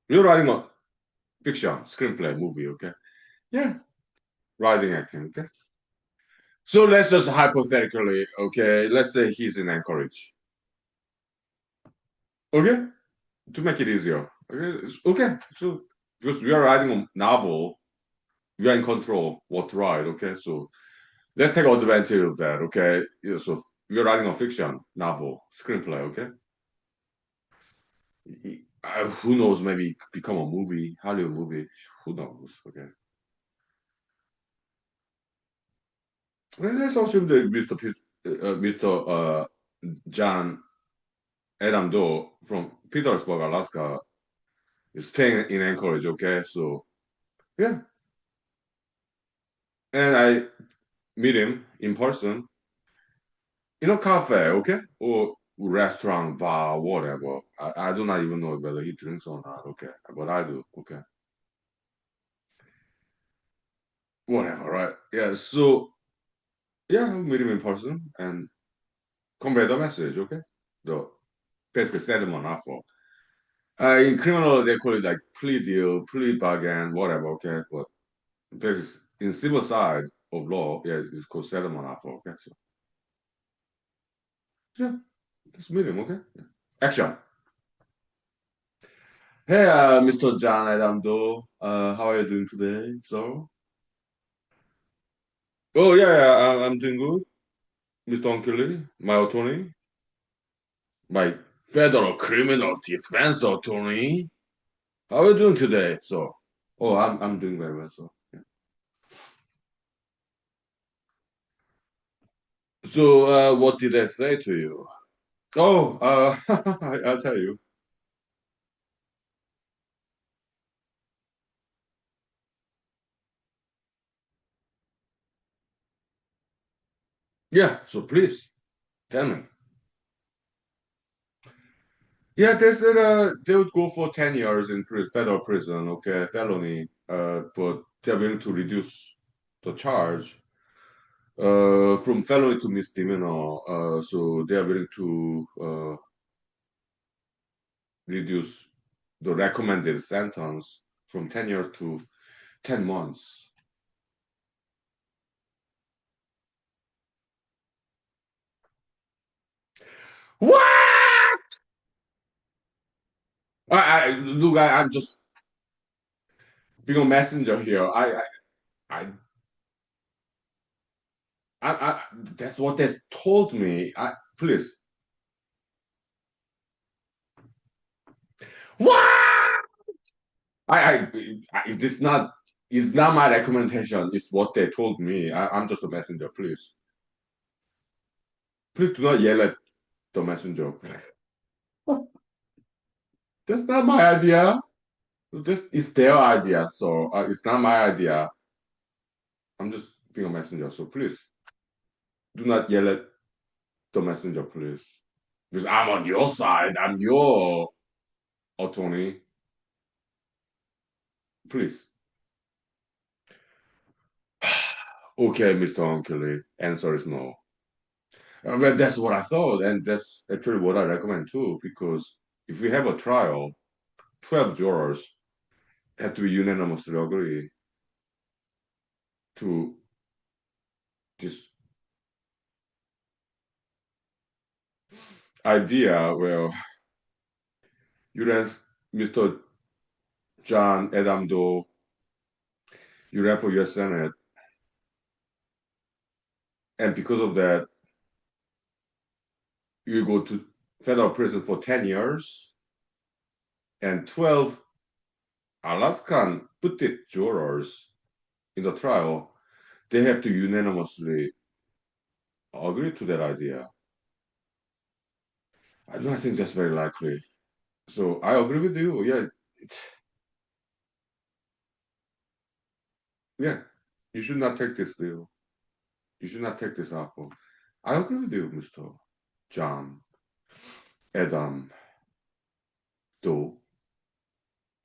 you're writing a fiction, screenplay, movie. Okay, yeah, writing acting. Okay, so let's just hypothetically. Okay, let's say he's in Anchorage. Okay, to make it easier. Okay, okay. So because we are writing a novel, we are in control what to write. Okay, so let's take advantage of that. Okay, yeah, so we are writing a fiction novel screenplay. Okay, who knows? Maybe become a movie, Hollywood movie. Who knows? Okay, let's assume that Mr. John Adam Doe from Petersburg, Alaska, is staying in Anchorage. Okay, so yeah, and I meet him in person in a cafe, okay? Or restaurant, bar, whatever. I do not even know whether he drinks or not, okay? But I do, okay? Whatever, right? Yeah, so, yeah, I'll meet him in person and convey the message, okay? The basically set him on offer. In criminal, they call it like plea deal, plea bargain, whatever, okay? But basically, in civil side of law, yeah, it's called settlement offer, okay? So, yeah, let's meet him, okay? Yeah. Action. Hey, Mr. John Adam Doe. How are you doing today, sir? Oh, yeah, yeah, I'm doing good. Mr. Hunkely, my attorney, my federal criminal defense attorney. How are you doing today, sir? Oh, I'm doing very well, sir. Yeah. So, what did I say to you? Oh, I'll tell you. Yeah, so please tell me. Yeah, they said they would go for 10 years in federal prison, okay, felony, but they're willing to reduce the charge from felony to misdemeanor. So they are willing to reduce the recommended sentence from 10 years to 10 months. What? Look, I'm just being a messenger here. I, that's what they told me. Please. What? It's not. It's not my recommendation. It's what they told me. I'm just a messenger. Please, please do not yell at the messenger. That's not my idea. This is their idea, so it's not my idea. I'm just being a messenger, so please do not yell at the messenger, please. Because I'm on your side. I'm your attorney. Please. Okay, Mr. Uncle. Answer is no. Well, that's what I thought, and that's actually what I recommend too. Because if we have a trial, 12 jurors have to unanimously agree to this idea. Well, you ran Mr. John Adam Doe, you ran for U.S. Senate, and because of that, you go to federal prison for 10 years, and 12 Alaskan Buddhist jurors in the trial, they have to unanimously agree to that idea. I do not think that's very likely. So I agree with you. Yeah, yeah. You should not take this deal. You should not take this apple. I agree with you, Mr. John, Adam, Doe.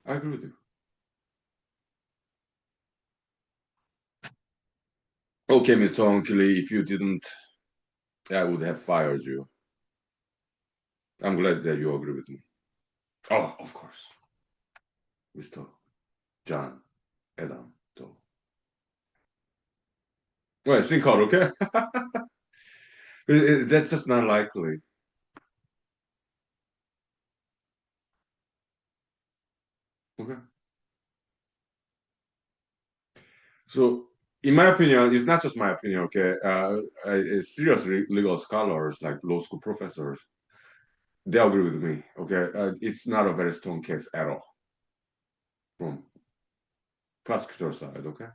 I agree with you. Okay, Mr. Huhnkie, if you didn't, I would have fired you. I'm glad that you agree with me. Oh, of course. Mr. John, Adam, Doe. Well, think hard, okay? That's just not likely. Okay. So, in my opinion, it's not just my opinion, okay? Serious legal scholars, like law school professors, they agree with me, okay? It's not a very strong case at all from prosecutor side, okay?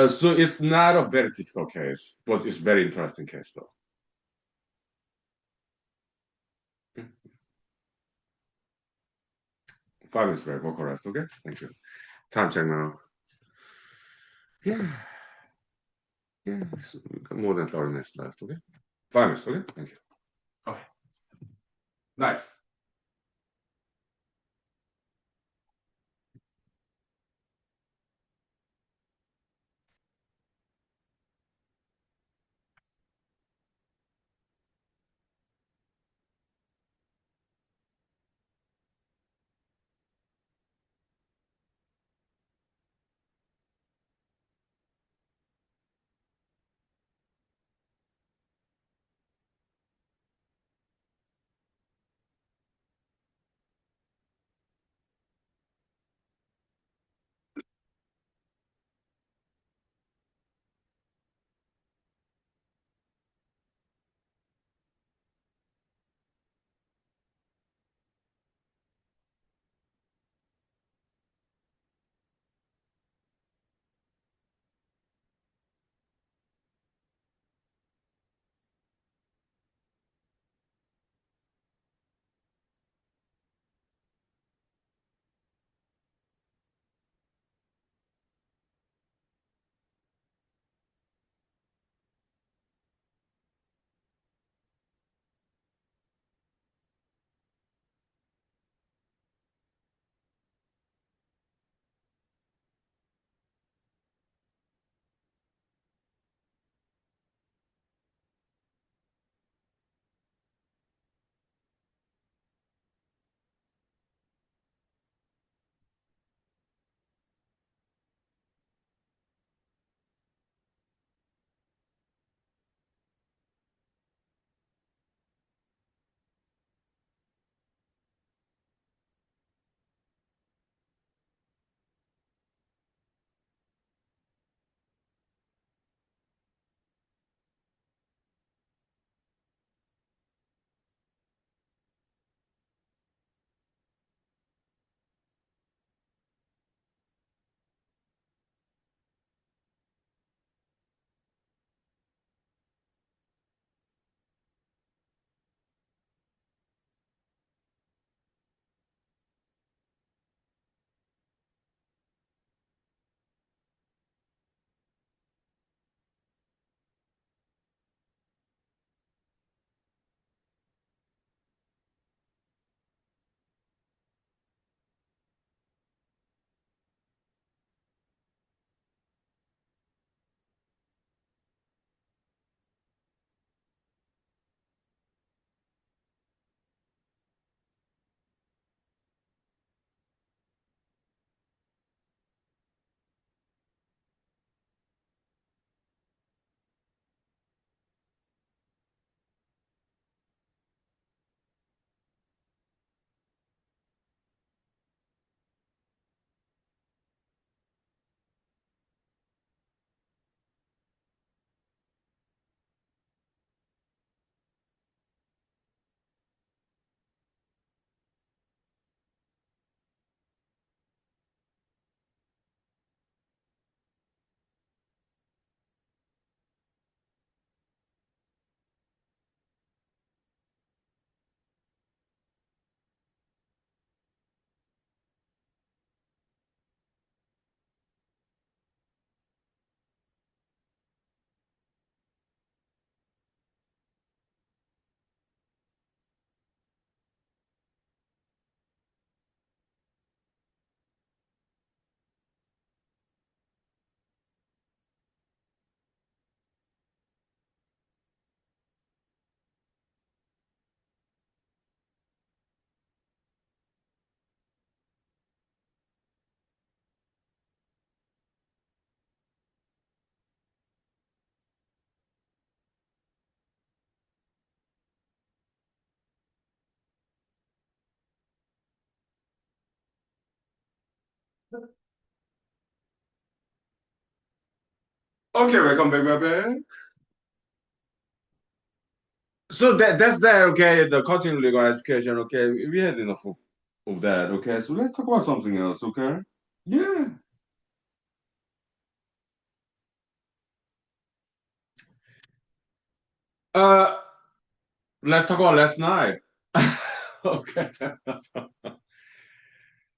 So it's not a very difficult case, but it's very interesting case, though. 5 minutes break, vocal rest, okay? Thank you. Time check now. Yeah, yeah, we got more than 30 minutes left, okay? 5 minutes, okay? Thank you. Okay, nice. Okay, welcome back, baby. So that's that. Okay, the continuing legal education. Okay, we had enough of that. Okay, so let's talk about something else. Okay. Yeah. Uh, let's talk about last night. Okay.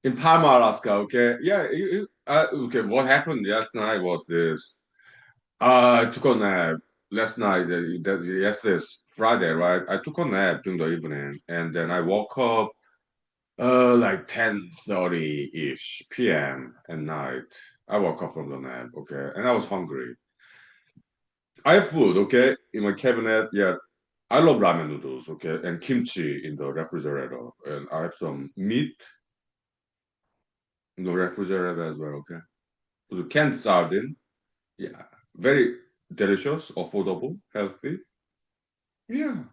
In Palma, Alaska. Okay. Yeah. Okay. What happened last night was this. I took a nap last night. Yesterday's Friday, right? I took a nap during the evening, and then I woke up like 10:30-ish p.m. at night. I woke up from the nap, okay, and I was hungry. I have food, okay, in my cabinet. Yeah, I love ramen noodles, okay, and kimchi in the refrigerator, and I have some meat in the refrigerator as well, okay. So canned sardine, yeah, very delicious, affordable, healthy. Yeah.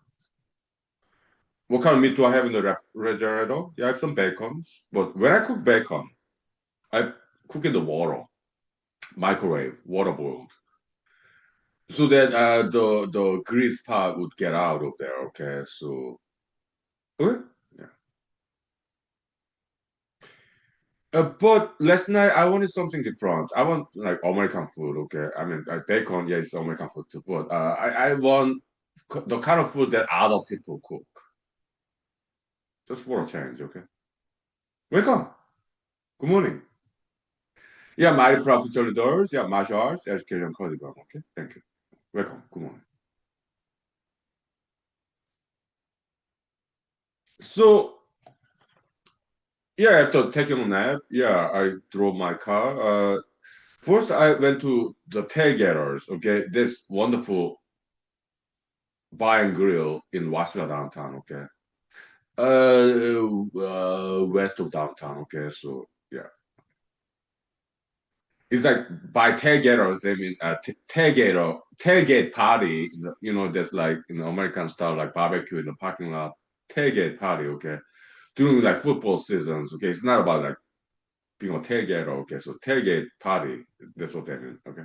What kind of meat do I have in the refrigerator? Yeah, I have some bacons, but when I cook bacon, I cook in the water, microwave, water boiled, so that the grease part would get out of there. Okay, so okay, yeah. But last night I wanted something different. I want like American food. Okay, I mean bacon. Yeah, it's American food too. But I want the kind of food that other people cook, just for a change. Okay, welcome. Good morning. Yeah, my professor doors. Yeah, martial arts, education, curriculum. Okay, thank you. Welcome. Good morning. So yeah, after taking a nap, yeah, I drove my car. First, I went to the Tailgaters. Okay, this wonderful bar and grill in Wasilla downtown. Okay, west of downtown. Okay, so yeah, it's like by tailgaters. They mean tailgate party. Just like in the American style, like barbecue in the parking lot. Tailgate party. Okay, during like football seasons. Okay, it's not about like being a tailgater. Okay, so tailgate party. That's what they mean. Okay.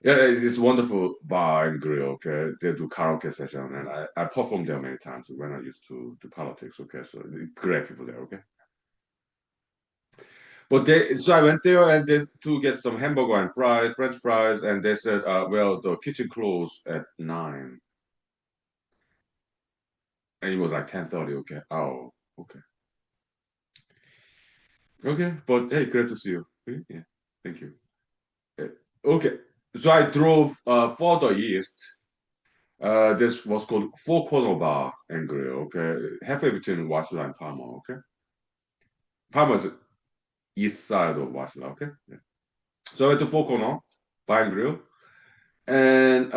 Yeah, it's wonderful bar and grill. Okay, they do karaoke session, and I performed there many times when I used to do politics. Okay, so great people there. Okay, but so I went there and to get some hamburger and fries, French fries, and they said, well, the kitchen closed at 9, and it was like 10:30. Okay, oh, okay, okay, but hey, great to see you. Okay, yeah, thank you. Uh, Okay, so I drove further east. This was called Four Corner Bar and Grill. Okay, halfway between Wasilla and Palmer. Okay, Palmer's east side of Wasilla. Okay, yeah. So I went to Four Corner Bar and Grill, and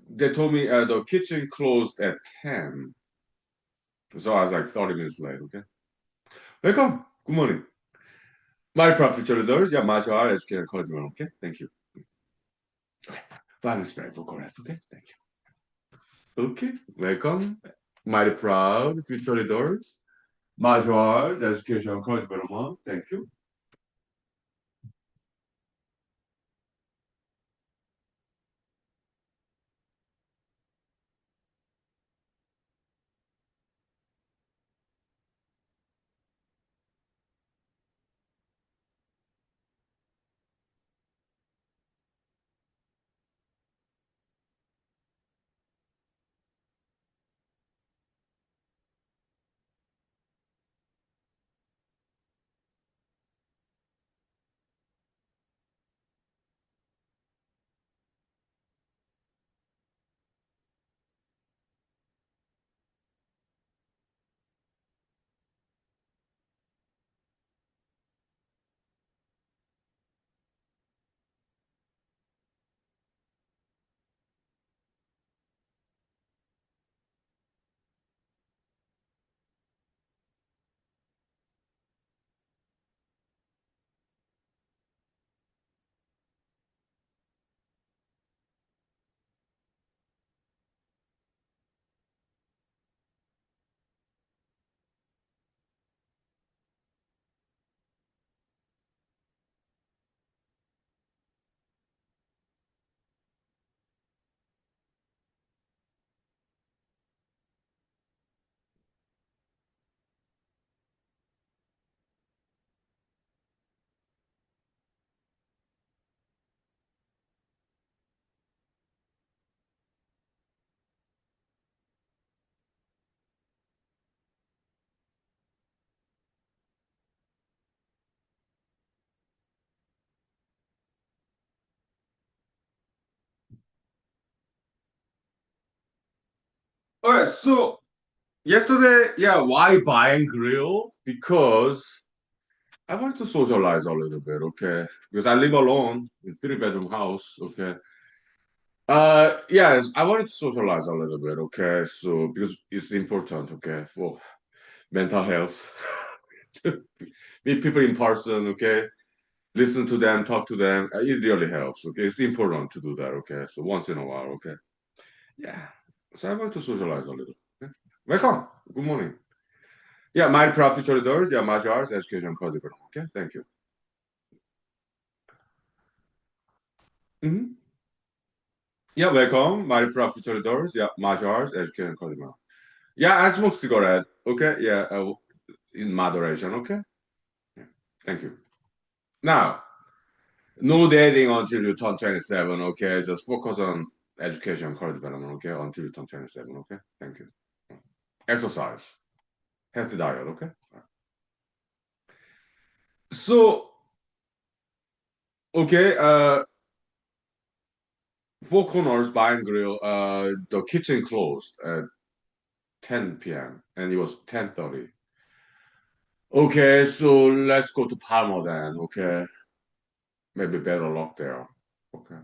they told me the kitchen closed at 10. So I was like 30 minutes late. Okay, welcome. Good morning. My profit dollars. Yeah, martial art education encouragement. Okay, thank you. Okay, 5 minutes break for correct. Okay, thank you. Okay, welcome. Mighty proud future leaders. Martial arts education encouragement. Thank you. All right, so yesterday, yeah, why buy and grill? Because I wanted to socialize a little bit, okay? Because I live alone in three-bedroom house, okay? Yes, I wanted to socialize a little bit, okay? So because it's important, okay, for mental health. To meet people in person, okay? Listen to them, talk to them. It really helps, okay? It's important to do that, okay? So once in a while, okay? Yeah. So I want to socialize a little. Okay? Welcome. Good morning. Yeah, my profit doors. Yeah, martial arts education code. Okay, thank you. Hmm. Yeah, welcome. My profit doors. Yeah, martial arts education code. Yeah, I smoke cigarette. Okay, yeah, in moderation. Okay, yeah. Thank you. Now, no dating until you turn 27. Okay, just focus on education, career development. Okay, until you turn 27. Okay, thank you. Exercise, healthy diet. Okay. So, okay, Four Corners Bar and Grill. The kitchen closed at 10 p.m. and it was 10:30. Okay, so let's go to Palmer then. Okay, maybe better luck there. Okay,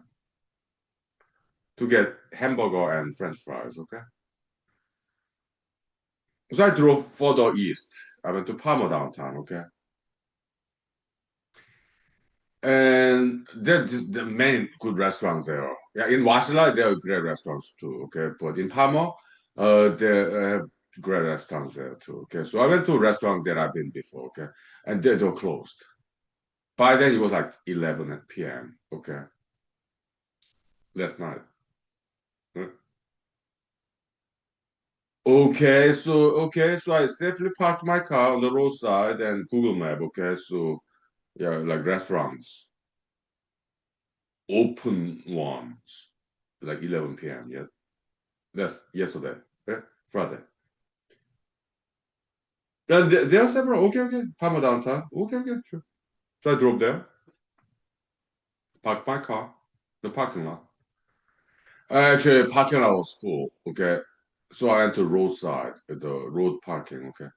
to get hamburger and French fries. Okay, so I drove further east. I went to Palmer downtown. Okay, and there's the many good restaurants there. Yeah, in Wasilla there are great restaurants too. Okay, but in Palmer, there have great restaurants there too. Okay, so I went to a restaurant that I've been before. Okay, and they're closed. By then it was like 11 p.m. Okay, last night. Okay, so I safely parked my car on the roadside and Google Map. Okay, so yeah, like restaurants, open ones, like 11 p.m. Yeah, that's yesterday. Okay, Friday. Then there are several. Okay, Palmer downtown. Okay, sure. So I drove there, parked my car, the parking lot. Actually, parking lot was full. Okay, so I went to roadside, the road parking. Okay,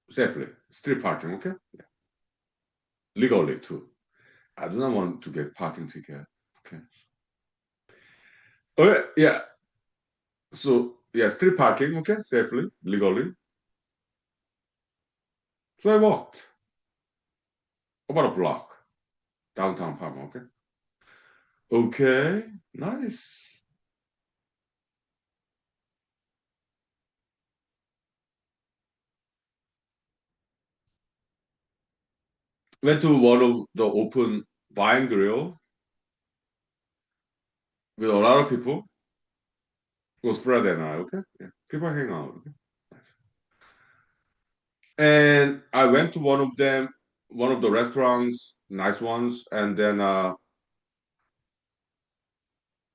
safely, street parking. Okay, legally too. I do not want to get parking ticket. Okay. Okay, yeah. So yeah, street parking, okay, safely, legally. So I walked about a block downtown Palma, okay. Okay, nice. Went to one of the open bar and grill with a lot of people. It was Friday night, okay. Yeah, people hang out, okay. And I went to one of them, one of the restaurants, nice ones, and then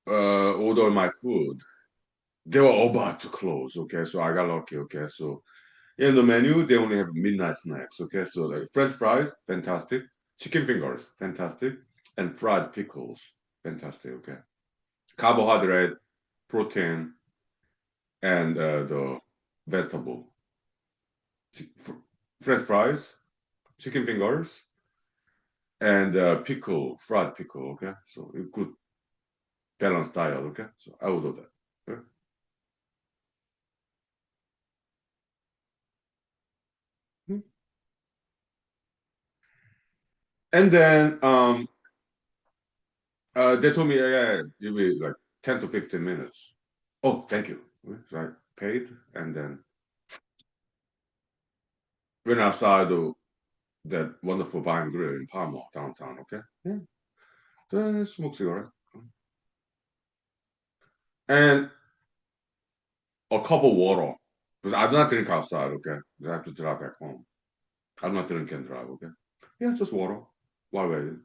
order my food. They were about to close, okay, so I got lucky, okay. So in the menu, they only have midnight snacks, okay, so like French fries, fantastic, chicken fingers, fantastic, and fried pickles, fantastic, okay. Carbohydrate, protein, and the vegetable. French fries, chicken fingers, and pickle, fried pickle, okay. So a good balanced diet, okay. So I will do that. Okay? And then they told me, yeah, it'll be like 10 to 15 minutes. Oh, thank you. So I paid and then went outside that wonderful bar and grill in Palmer downtown. Okay, yeah, so I smoke cigarette and a cup of water because I do not drink outside. Okay, 'cause I have to drive back home. I'm not drinking and drive. Okay, yeah, just water while waiting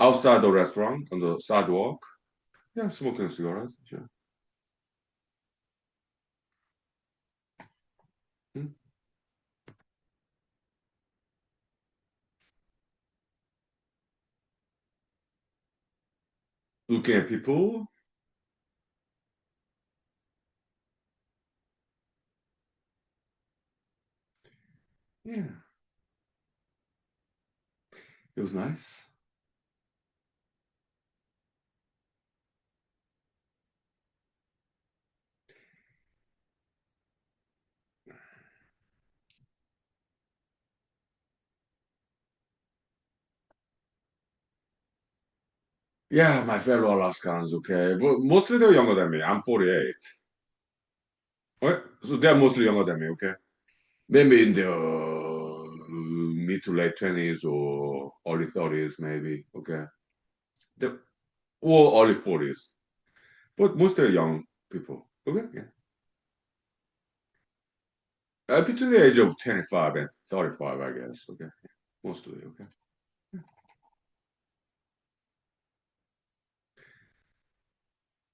outside the restaurant on the sidewalk. Yeah, smoking a cigarette. Yeah. Hmm. Looking at people. Yeah, it was nice. Yeah, my fellow Alaskans, okay, but mostly they're younger than me. I'm 48. Okay, so they're mostly younger than me, okay? Maybe in their mid to late 20s or early 30s, maybe, okay? They're, or early 40s, but mostly young people, okay? Yeah. Between the age of 25 and 35, I guess, okay? Yeah. Mostly, okay?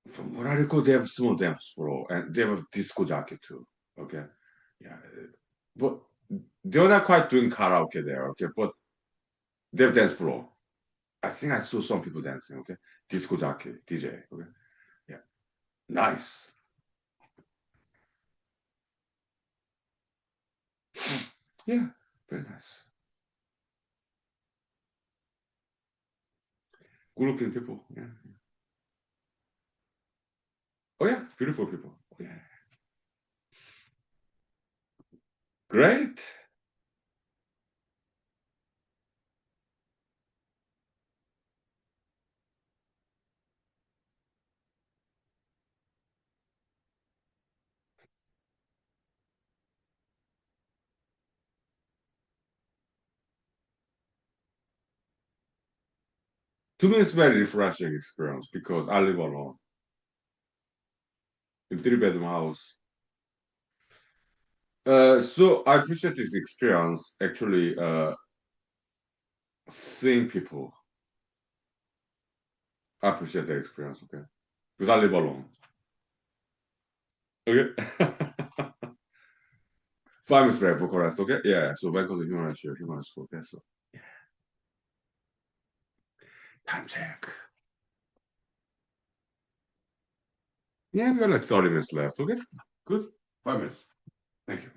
From what I recall, they have small dance floor and they have a disco jacket too, okay? Yeah, but they're not quite doing karaoke there, okay? But they have dance floor. I think I saw some people dancing, okay? Disco jockey, DJ, okay? Yeah. Nice. Yeah, very nice. Good looking people. Yeah. Oh yeah, beautiful people. Oh, yeah. Great. To me, it's very refreshing experience because I live alone in three-bedroom house. So I appreciate this experience actually seeing people. I appreciate the experience, okay? Because I live alone. Okay. Five is very Bucharest, okay? Yeah, so welcome to human school, okay? So time check. Yeah, we got like 30 minutes left, okay? Good. 5 minutes. Thank you.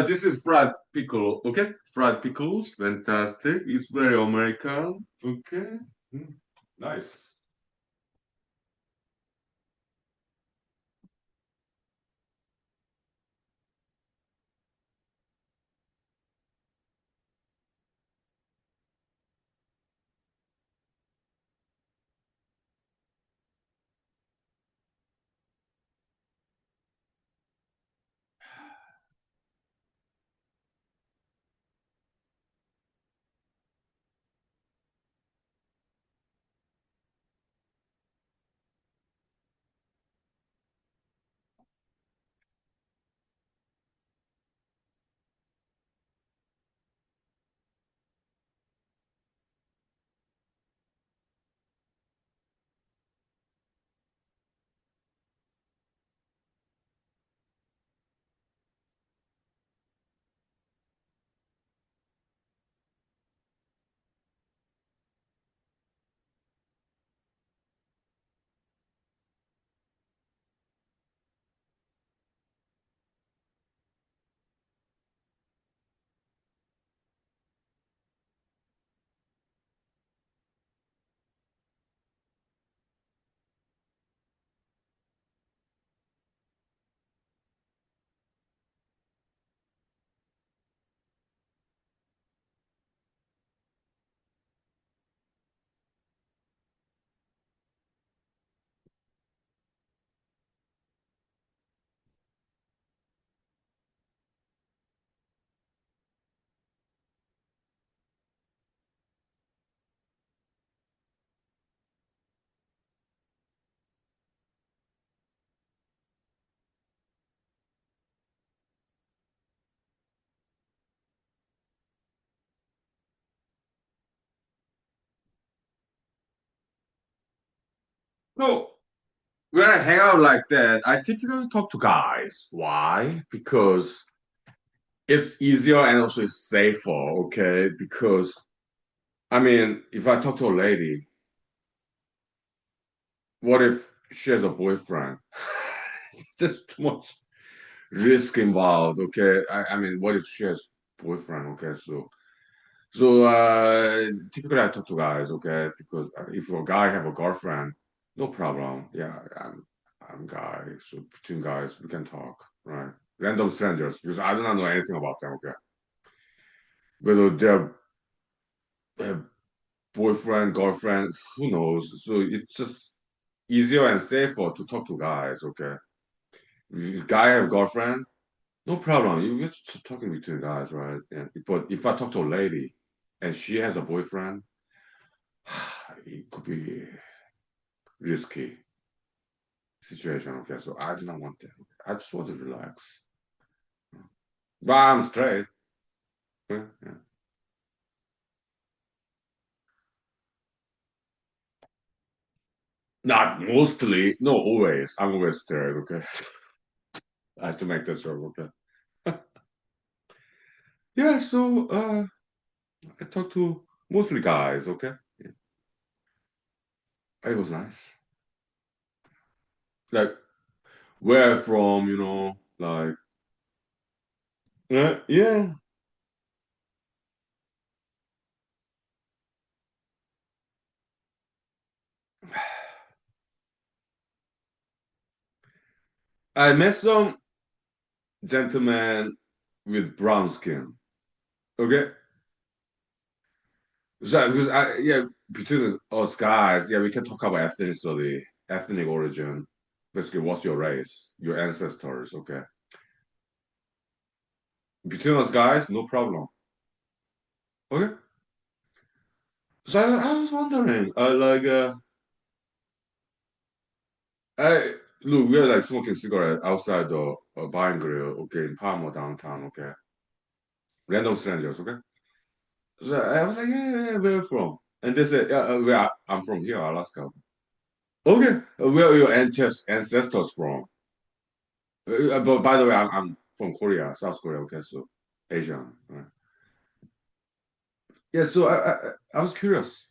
This is fried pickle, okay? Fried pickles, fantastic. It's very American, okay? Mm, nice. So when I hang out like that, I typically talk to guys. Why? Because it's easier and also it's safer, okay? Because I mean, if I talk to a lady, what if she has a boyfriend? There's too much risk involved, okay? I mean, what if she has boyfriend, okay? So typically I talk to guys, okay? Because if a guy have a girlfriend, no problem. Yeah, I'm guy. So between guys we can talk, right? Random strangers because I do not know anything about them, okay? Whether they're boyfriend, girlfriend, who knows? So it's just easier and safer to talk to guys, okay? If guy have girlfriend, no problem. You just talking between guys, right? And but if I talk to a lady and she has a boyfriend, it could be risky situation. Okay, so I do not want that. I just want to relax. But I'm straight. Yeah, yeah. Not mostly, no, always. I'm always straight. Okay, I have to make that sure. Okay. Yeah. So I talk to mostly guys. Okay. Yeah. It was nice. Like where from, like yeah. I met some gentleman with brown skin. Okay. So, because yeah, between us guys, yeah, we can talk about ethnicity, ethnic origin. Basically, what's your race, your ancestors, okay? Between us guys, no problem. Okay. So I was wondering, I look, we're like smoking cigarette outside the bar and grill, okay, in Palmer downtown, okay. Random strangers, okay. So I was like, yeah, where you from? And they said, yeah, I'm from here, Alaska. Okay, where are your ancestors from? But by the way, I'm from Korea, South Korea. Okay, so Asian. Right? Yeah. So I was curious,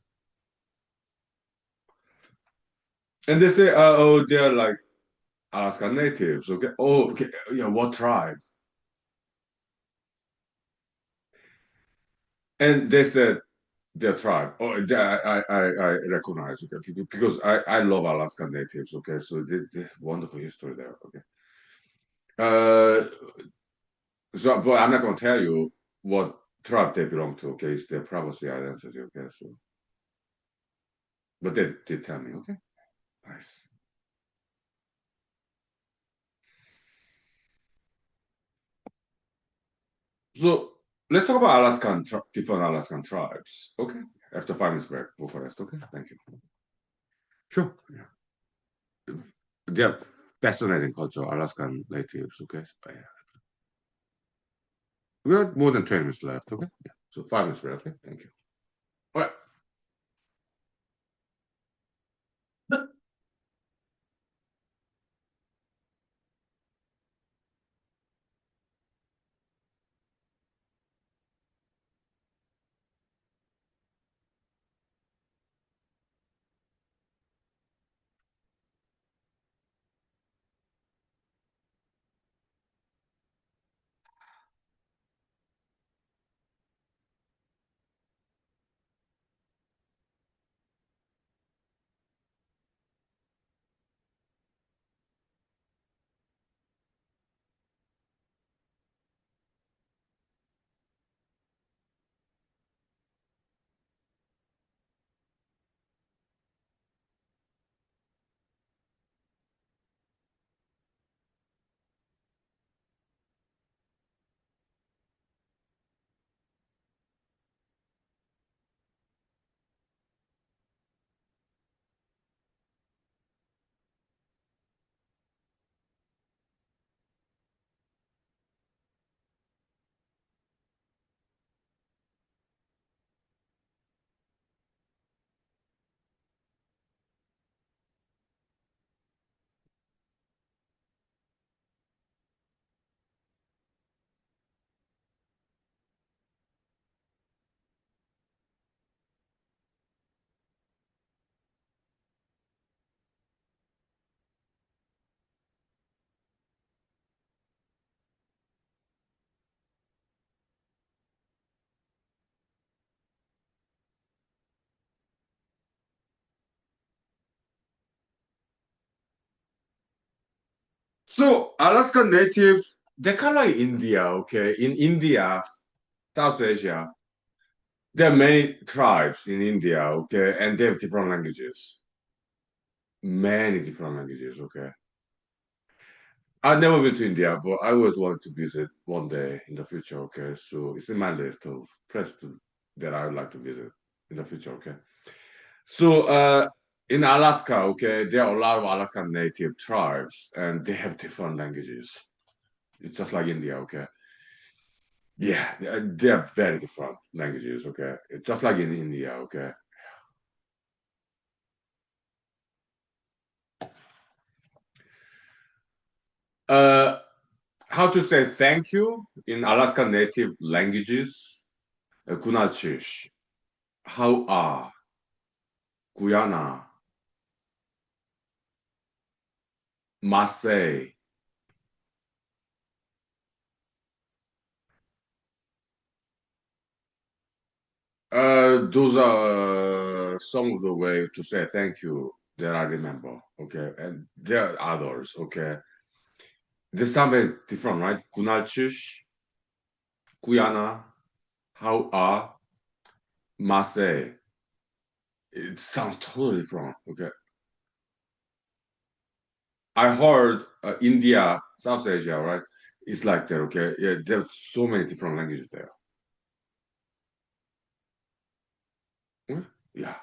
and they say, oh, they're like Alaska natives. Okay. Oh, okay. Yeah. What tribe? And they said their tribe. Oh, I recognize. Okay, because I love Alaska natives. Okay, so this wonderful history there. Okay. Uh, so but I'm not gonna tell you what tribe they belong to. Okay, it's their privacy identity. Okay, so but they did tell me. Okay, nice. So let's talk about different Alaskan tribes. Okay. After 5 minutes break, go for it. Okay. Thank you. Sure. Yeah. They're fascinating culture, Alaskan natives. Okay. So, yeah. We have more than 20 minutes left. Okay. Yeah. So 5 minutes break. Okay. Thank you. All right. So Alaska natives, they're kind of like India, okay? In India, South Asia, there are many tribes in India, okay, and they have different languages. Many different languages, okay. I've never been to India, but I always want to visit one day in the future, okay. So it's in my list of places that I would like to visit in the future, okay. So in Alaska, okay, there are a lot of Alaskan native tribes, and they have different languages. It's just like India, okay. Yeah, they are very different languages, okay. It's just like in India, okay. Uh, how to say thank you in Alaska native languages? Kunalchish. How are? Guyana. Marseille. Those are some of the way to say thank you that I remember. Okay, and there are others. Okay, they sound very different, right? Kunalchish, Guyana, how are, Marseille. It sounds totally different. Okay, I heard India, South Asia, right? It's like that. Okay, yeah, there's so many different languages there. Hmm? Yeah.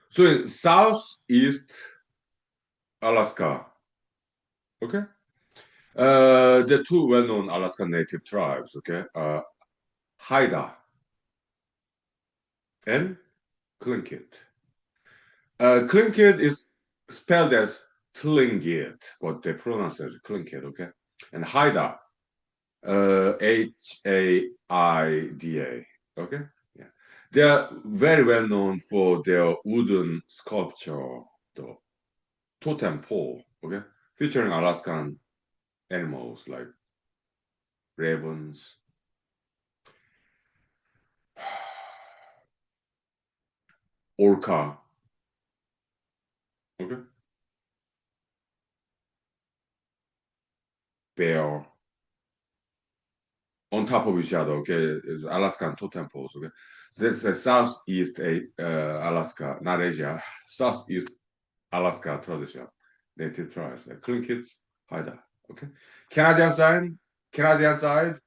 So in Southeast Alaska, okay, the two well-known Alaska Native tribes, okay, Haida and Tlingit. Tlingit is spelled as Tlingit, but they pronounce it as Tlingit, okay, and Haida, Haida, okay, yeah, they are very well known for their wooden sculpture, the totem pole, okay, featuring Alaskan animals like ravens, orca, okay, bear on top of each other. Okay, is Alaskan totem poles. Okay, so that's a Southeast Alaska, not Asia, Southeast Alaska tradition, native tribes, Tlingits, Haida. Okay, Canadian side, Canadian side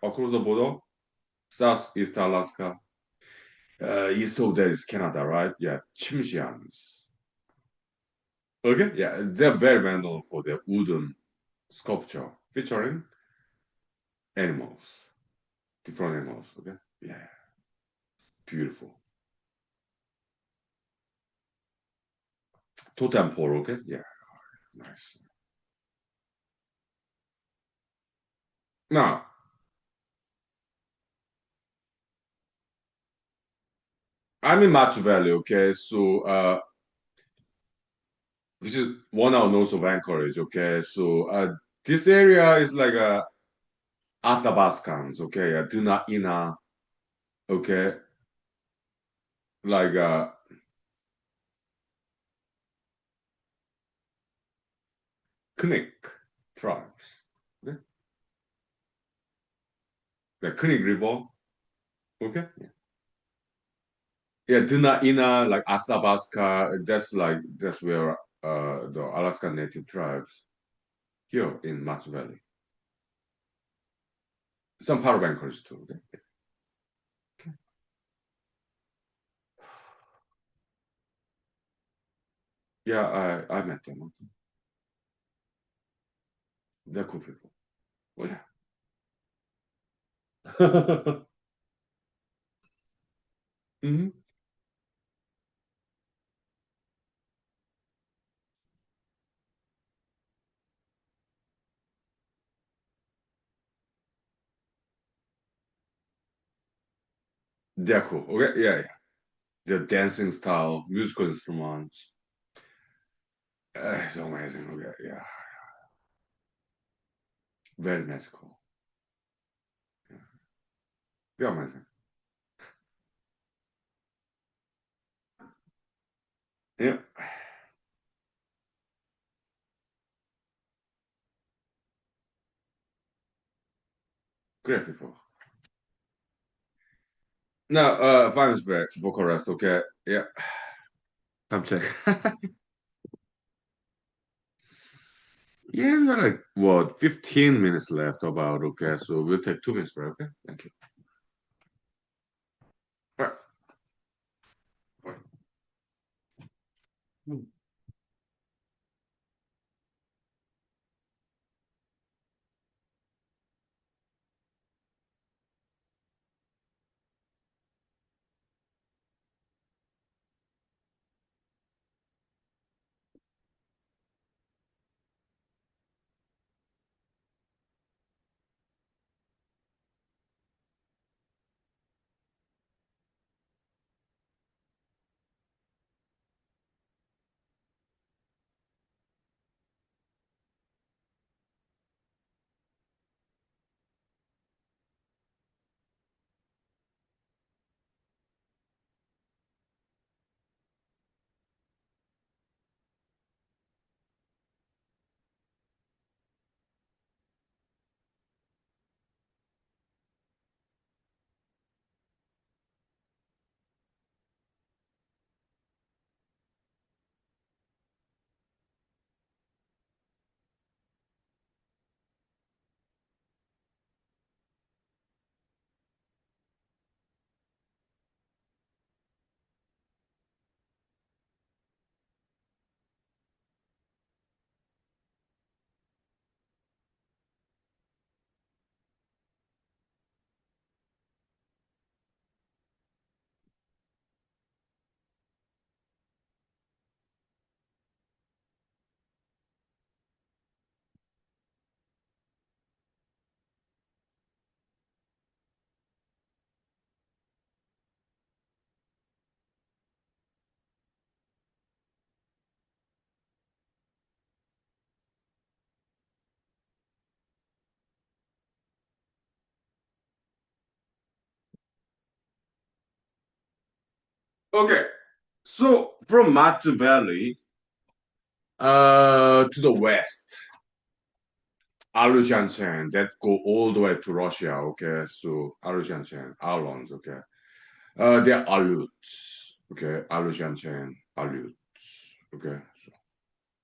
across the border, Southeast Alaska. East of that is Canada, right? Yeah, Chimchians. Okay, yeah, they're very well known for their wooden sculpture featuring animals, different animals. Okay, yeah, beautiful. Totem pole. Okay, yeah, nice. Now I'm in Match Valley. Okay, so which is 1 hour north of Anchorage. Okay, so this area is like Athabascans. Okay, Duna Ina. Okay, like Knik tribes. Okay, the Knik River. Okay, yeah, Duna Ina, like Athabasca. That's where the Alaska Native tribes here in Match Valley. Some part of Anchorage too. Okay? Yeah, I met them. They're cool people. Oh yeah. Mhm. They're cool. Okay, yeah, yeah. Their dancing style, musical instruments. It's amazing. Okay, yeah, very magical. 뼈 맛이. 예, great people. No, Finance back, vocal rest, okay. Yeah, time check. Yeah, we got like what 15 minutes left about, okay. So we'll take 2 minutes break, okay? Thank you. All right. Bye. Okay, so from Matsu Valley to the west, Aleutian that go all the way to Russia, okay? So Aleutian Alons, okay? They're Aleuts, okay? Aleutian Aleuts, okay? So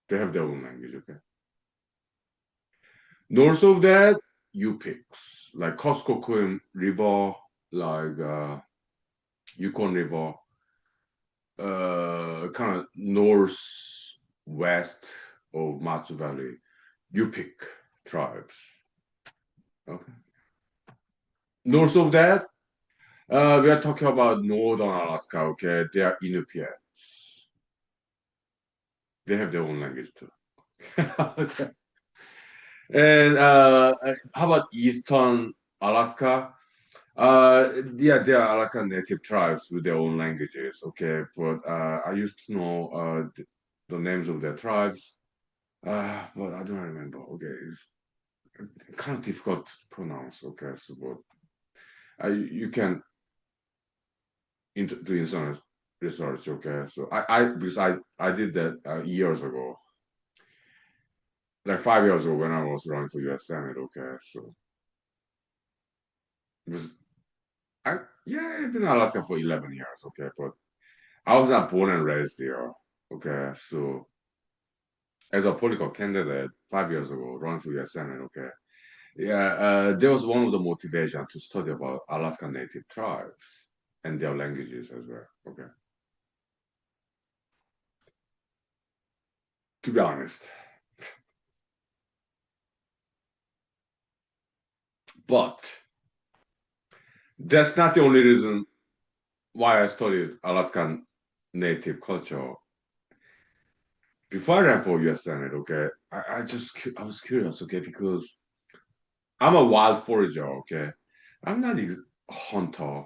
they have their own language, okay? North of that, Yupiks, like Kuskokwim River, like Yukon River, kind of northwest of Matsu Valley, Yupik tribes. Okay. North of that, we are talking about northern Alaska. Okay, they are Inupiats. They have their own language too. Okay. And how about eastern Alaska? Yeah, there are Alaska native tribes with their own languages. Okay, but I used to know the names of their tribes, but I don't remember. Okay, it's kind of difficult to pronounce. Okay, so but you can do some research. Okay, so because I did that years ago, like 5 years ago when I was running for U.S. Senate. Okay, so it was I yeah I've been in Alaska for 11 years. Okay, but I was not born and raised there. Okay, so as a political candidate 5 years ago, running for U.S. Senate. Okay, yeah, there was one of the motivation to study about Alaska Native tribes and their languages as well. Okay, to be honest, but that's not the only reason why I studied Alaskan Native culture. Before I ran for U.S. Senate, okay, I was curious, okay, because I'm a wild forager, okay. I'm not a hunter.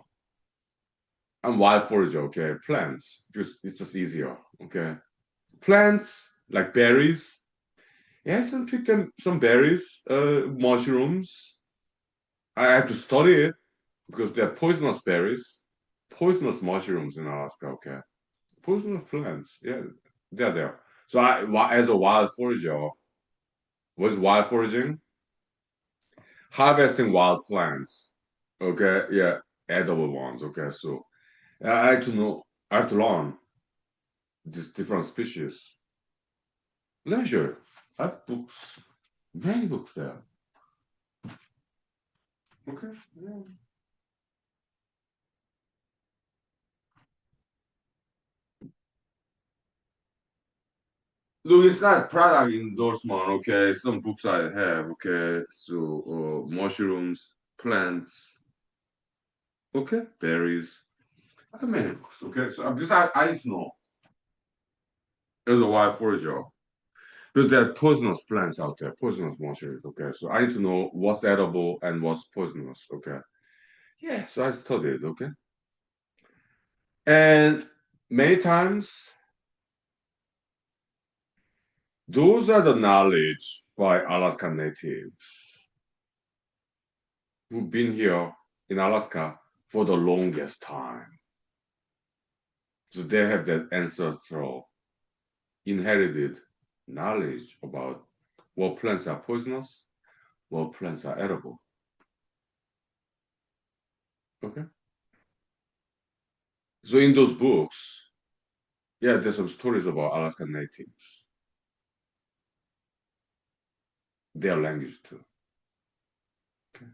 I'm wild forager, okay. Plants, because it's just easier, okay. Plants like berries. Yeah, some pick them some berries, mushrooms. I have to study it, because they're poisonous berries, poisonous mushrooms in Alaska. Okay, poisonous plants. Yeah, they're there. So as a wild forager, what's wild foraging? Harvesting wild plants. Okay, yeah, edible ones. Okay, so I have to know. I have to learn these different species. Let me show you. I have books, many books there. Okay. Yeah. Look, it's not product endorsement, okay? Some books I have, okay? So, mushrooms, plants, okay? Berries. I have many books, okay? So, because I need to know as a wild forager, because there are poisonous plants out there, poisonous mushrooms, okay? So, I need to know what's edible and what's poisonous, okay? Yeah, so I studied, okay? And many times, those are the knowledge by Alaskan natives who've been here in Alaska for the longest time. So they have that ancestral inherited knowledge about what plants are poisonous, what plants are edible. Okay. So in those books, yeah, there's some stories about Alaskan natives, their language too. Okay.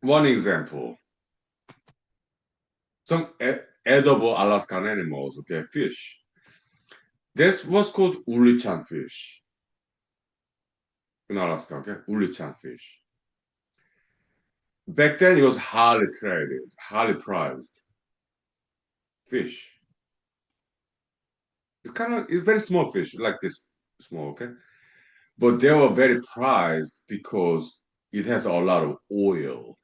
One example, some edible Alaskan animals, okay, fish. This was called ulichan fish in Alaska, okay? Ulichan fish. Back then, it was highly traded, highly prized fish. It's very small fish, like this small, okay? But they were very prized because it has a lot of oil,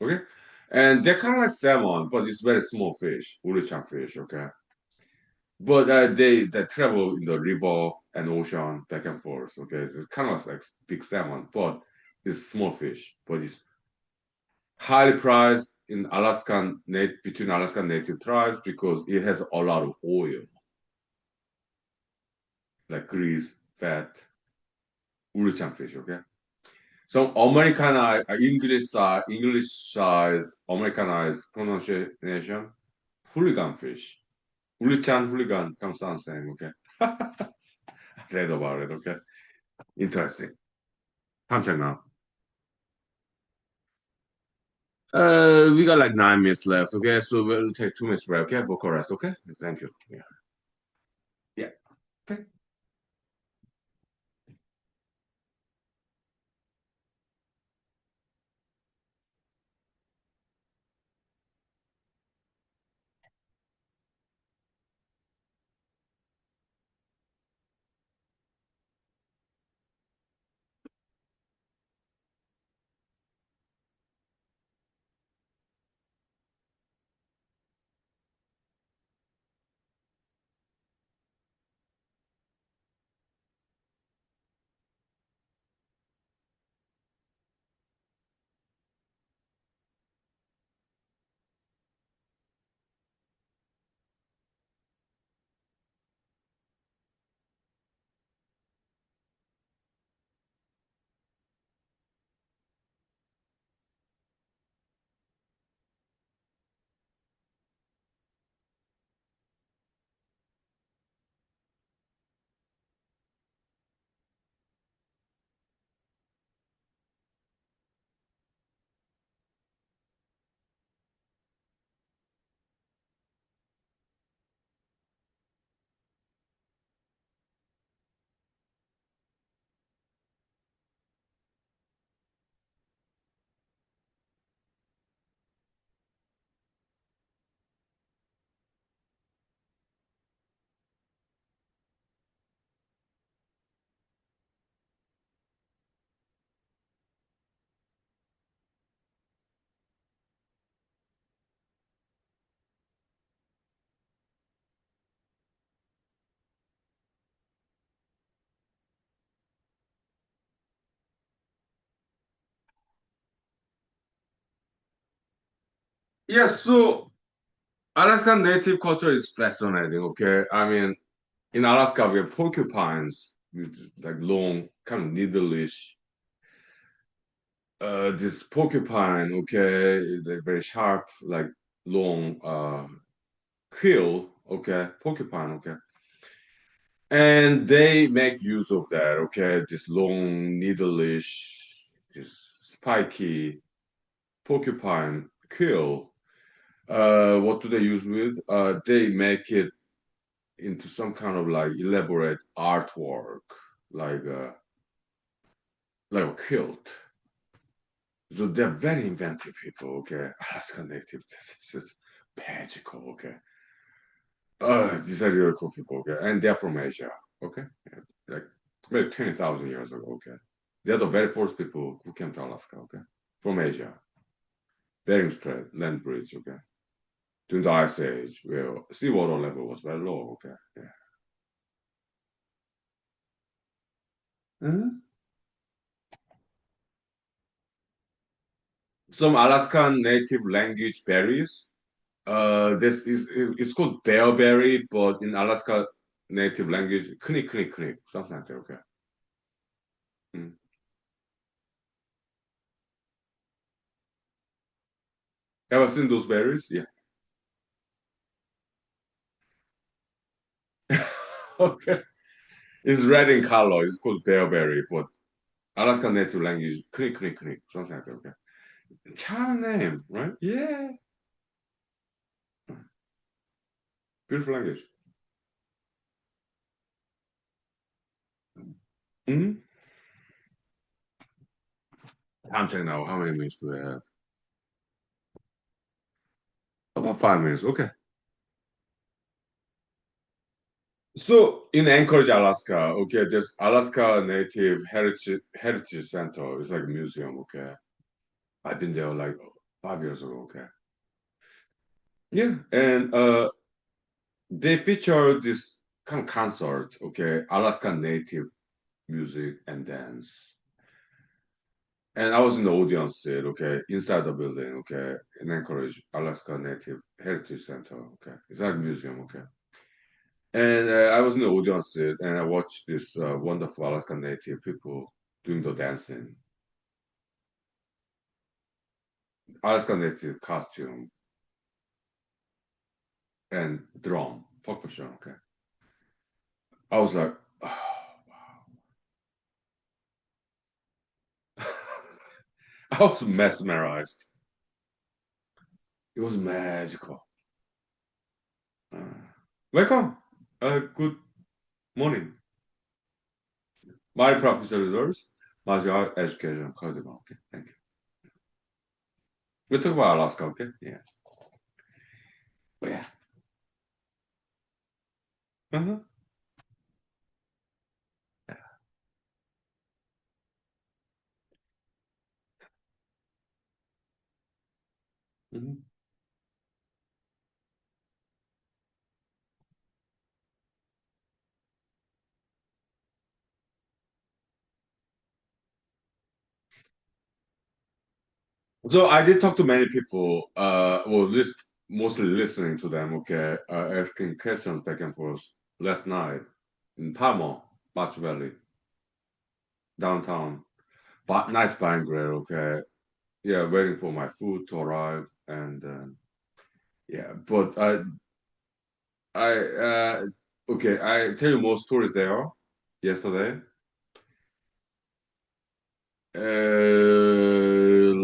okay? And they're kind of like salmon, but it's very small fish, ulichan fish, okay? But they travel in the river and ocean back and forth, okay? It's kind of like big salmon, but it's small fish, but it's highly prized in between Alaskan native tribes because it has a lot of oil, like grease, fat, ulichan fish, okay? So English Americanized pronunciation, hooligan fish. Ulichan hooligan comes down same, okay? Read about it, okay? Interesting. Time check now. We got like 9 minutes left, okay? So we'll take 2 minutes break, okay? Vocal rest, okay? Thank you. Yeah. Yeah. Okay. Yes, so Alaskan native culture is fascinating, okay? I mean, in Alaska, we have porcupines with like long, kind of needleish. This porcupine, okay, is a very sharp, like long quill, okay, porcupine, okay. And they make use of that, okay, this long, needleish, this spiky porcupine quill. What do they use with? They make it into some kind of like elaborate artwork, like like a quilt. So they're very inventive people, okay? Alaska Native, this is magical, okay? These are really cool people, okay? And they're from Asia, okay? Yeah, like maybe 20,000 years ago, okay? They're the very first people who came to Alaska, okay? From Asia. Bering Strait, land bridge, okay? During the Ice Age, where seawater level was very low, okay? Yeah. Mhm. Some Alaskan native language berries. This is it's called bearberry, but in Alaska native language, knik knik knik, something like that. Okay. Mm. Ever seen those berries? Yeah. Okay. It's red in color. It's called bearberry, but Alaska native language, knik knik knik, something like that. Okay. Child name, right? Yeah. Beautiful language. Mm-hmm. I'm checking now. How many minutes do we have? About 5 minutes. Okay. So in Anchorage, Alaska, okay, there's Alaska Native Heritage Center. It's like a museum, okay. I've been there like 5 years ago, okay. Yeah, and they feature this kind of concert, okay, Alaska Native music and dance. And I was in the audience seat, okay, inside the building, okay, in Anchorage, Alaska Native Heritage Center, okay. It's like a museum, okay. And I was in the audience seat and I watched this wonderful Alaska Native people doing the dancing. Alaska Native costume and drum, percussion, okay. I was like, oh, wow. I was mesmerized. It was magical. Uh, welcome. Good morning. My professors, Major Education Cardinal. Okay, thank you. We talk about Alaska, okay? Yeah. Oh, yeah. Uh-huh. Yeah. Mhm. So I did talk to many people, well, mostly listening to them, okay, asking questions back and forth last night in Palmer, Match Valley, downtown. But nice banquet, okay. Yeah, waiting for my food to arrive, and yeah. But okay. I tell you more stories there. Yesterday,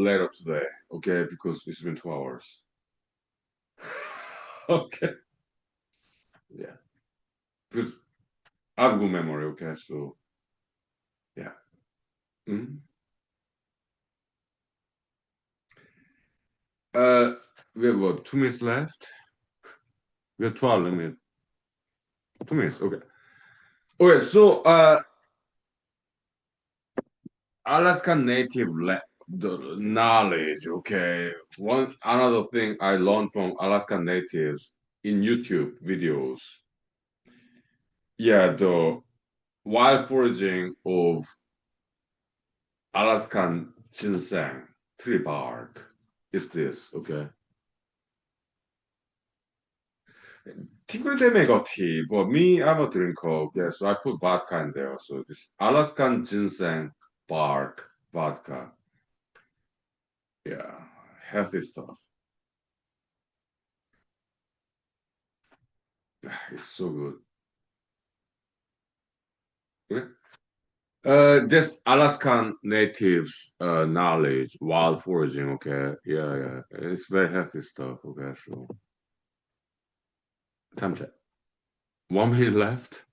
later today, okay, because it's been 2 hours. Okay, yeah, because I have good memory. Okay, so yeah. Mhm. Uh, we have what 2 minutes left. We have 12 limit. 2 minutes. Okay. Okay. So Alaska Native the knowledge, okay. One another thing I learned from Alaska Natives in YouTube videos. Yeah, the wild foraging of Alaskan ginseng tree bark is this, okay. Tigre they make a tea, but me, I'm a drinker. Okay, so I put vodka in there. So this Alaskan ginseng bark vodka. Yeah, healthy stuff. It's so good. Okay. Just Alaskan natives knowledge, wild foraging. Okay, yeah. It's very healthy stuff. Okay, so time check. 1 minute left.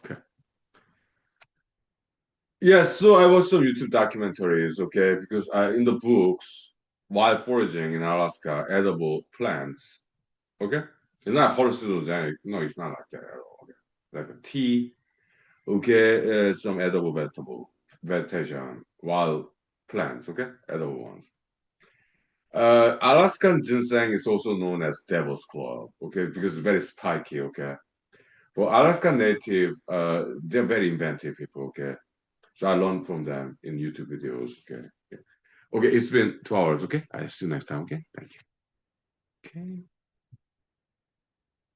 Okay. Yes, so I watched some YouTube documentaries, okay, because in the books, wild foraging in Alaska, edible plants, okay? It's not hallucinogenic. No, it's not like that at all. Okay? Like a tea, okay, some edible vegetation, wild plants, okay? Edible ones. Alaskan ginseng is also known as devil's club, okay, because it's very spiky, okay? For Alaskan native, they're very inventive people, okay? So I learned from them in YouTube videos. Okay. Okay, it's been 2 hours. Okay. I'll see you next time. Okay. Thank you. Okay.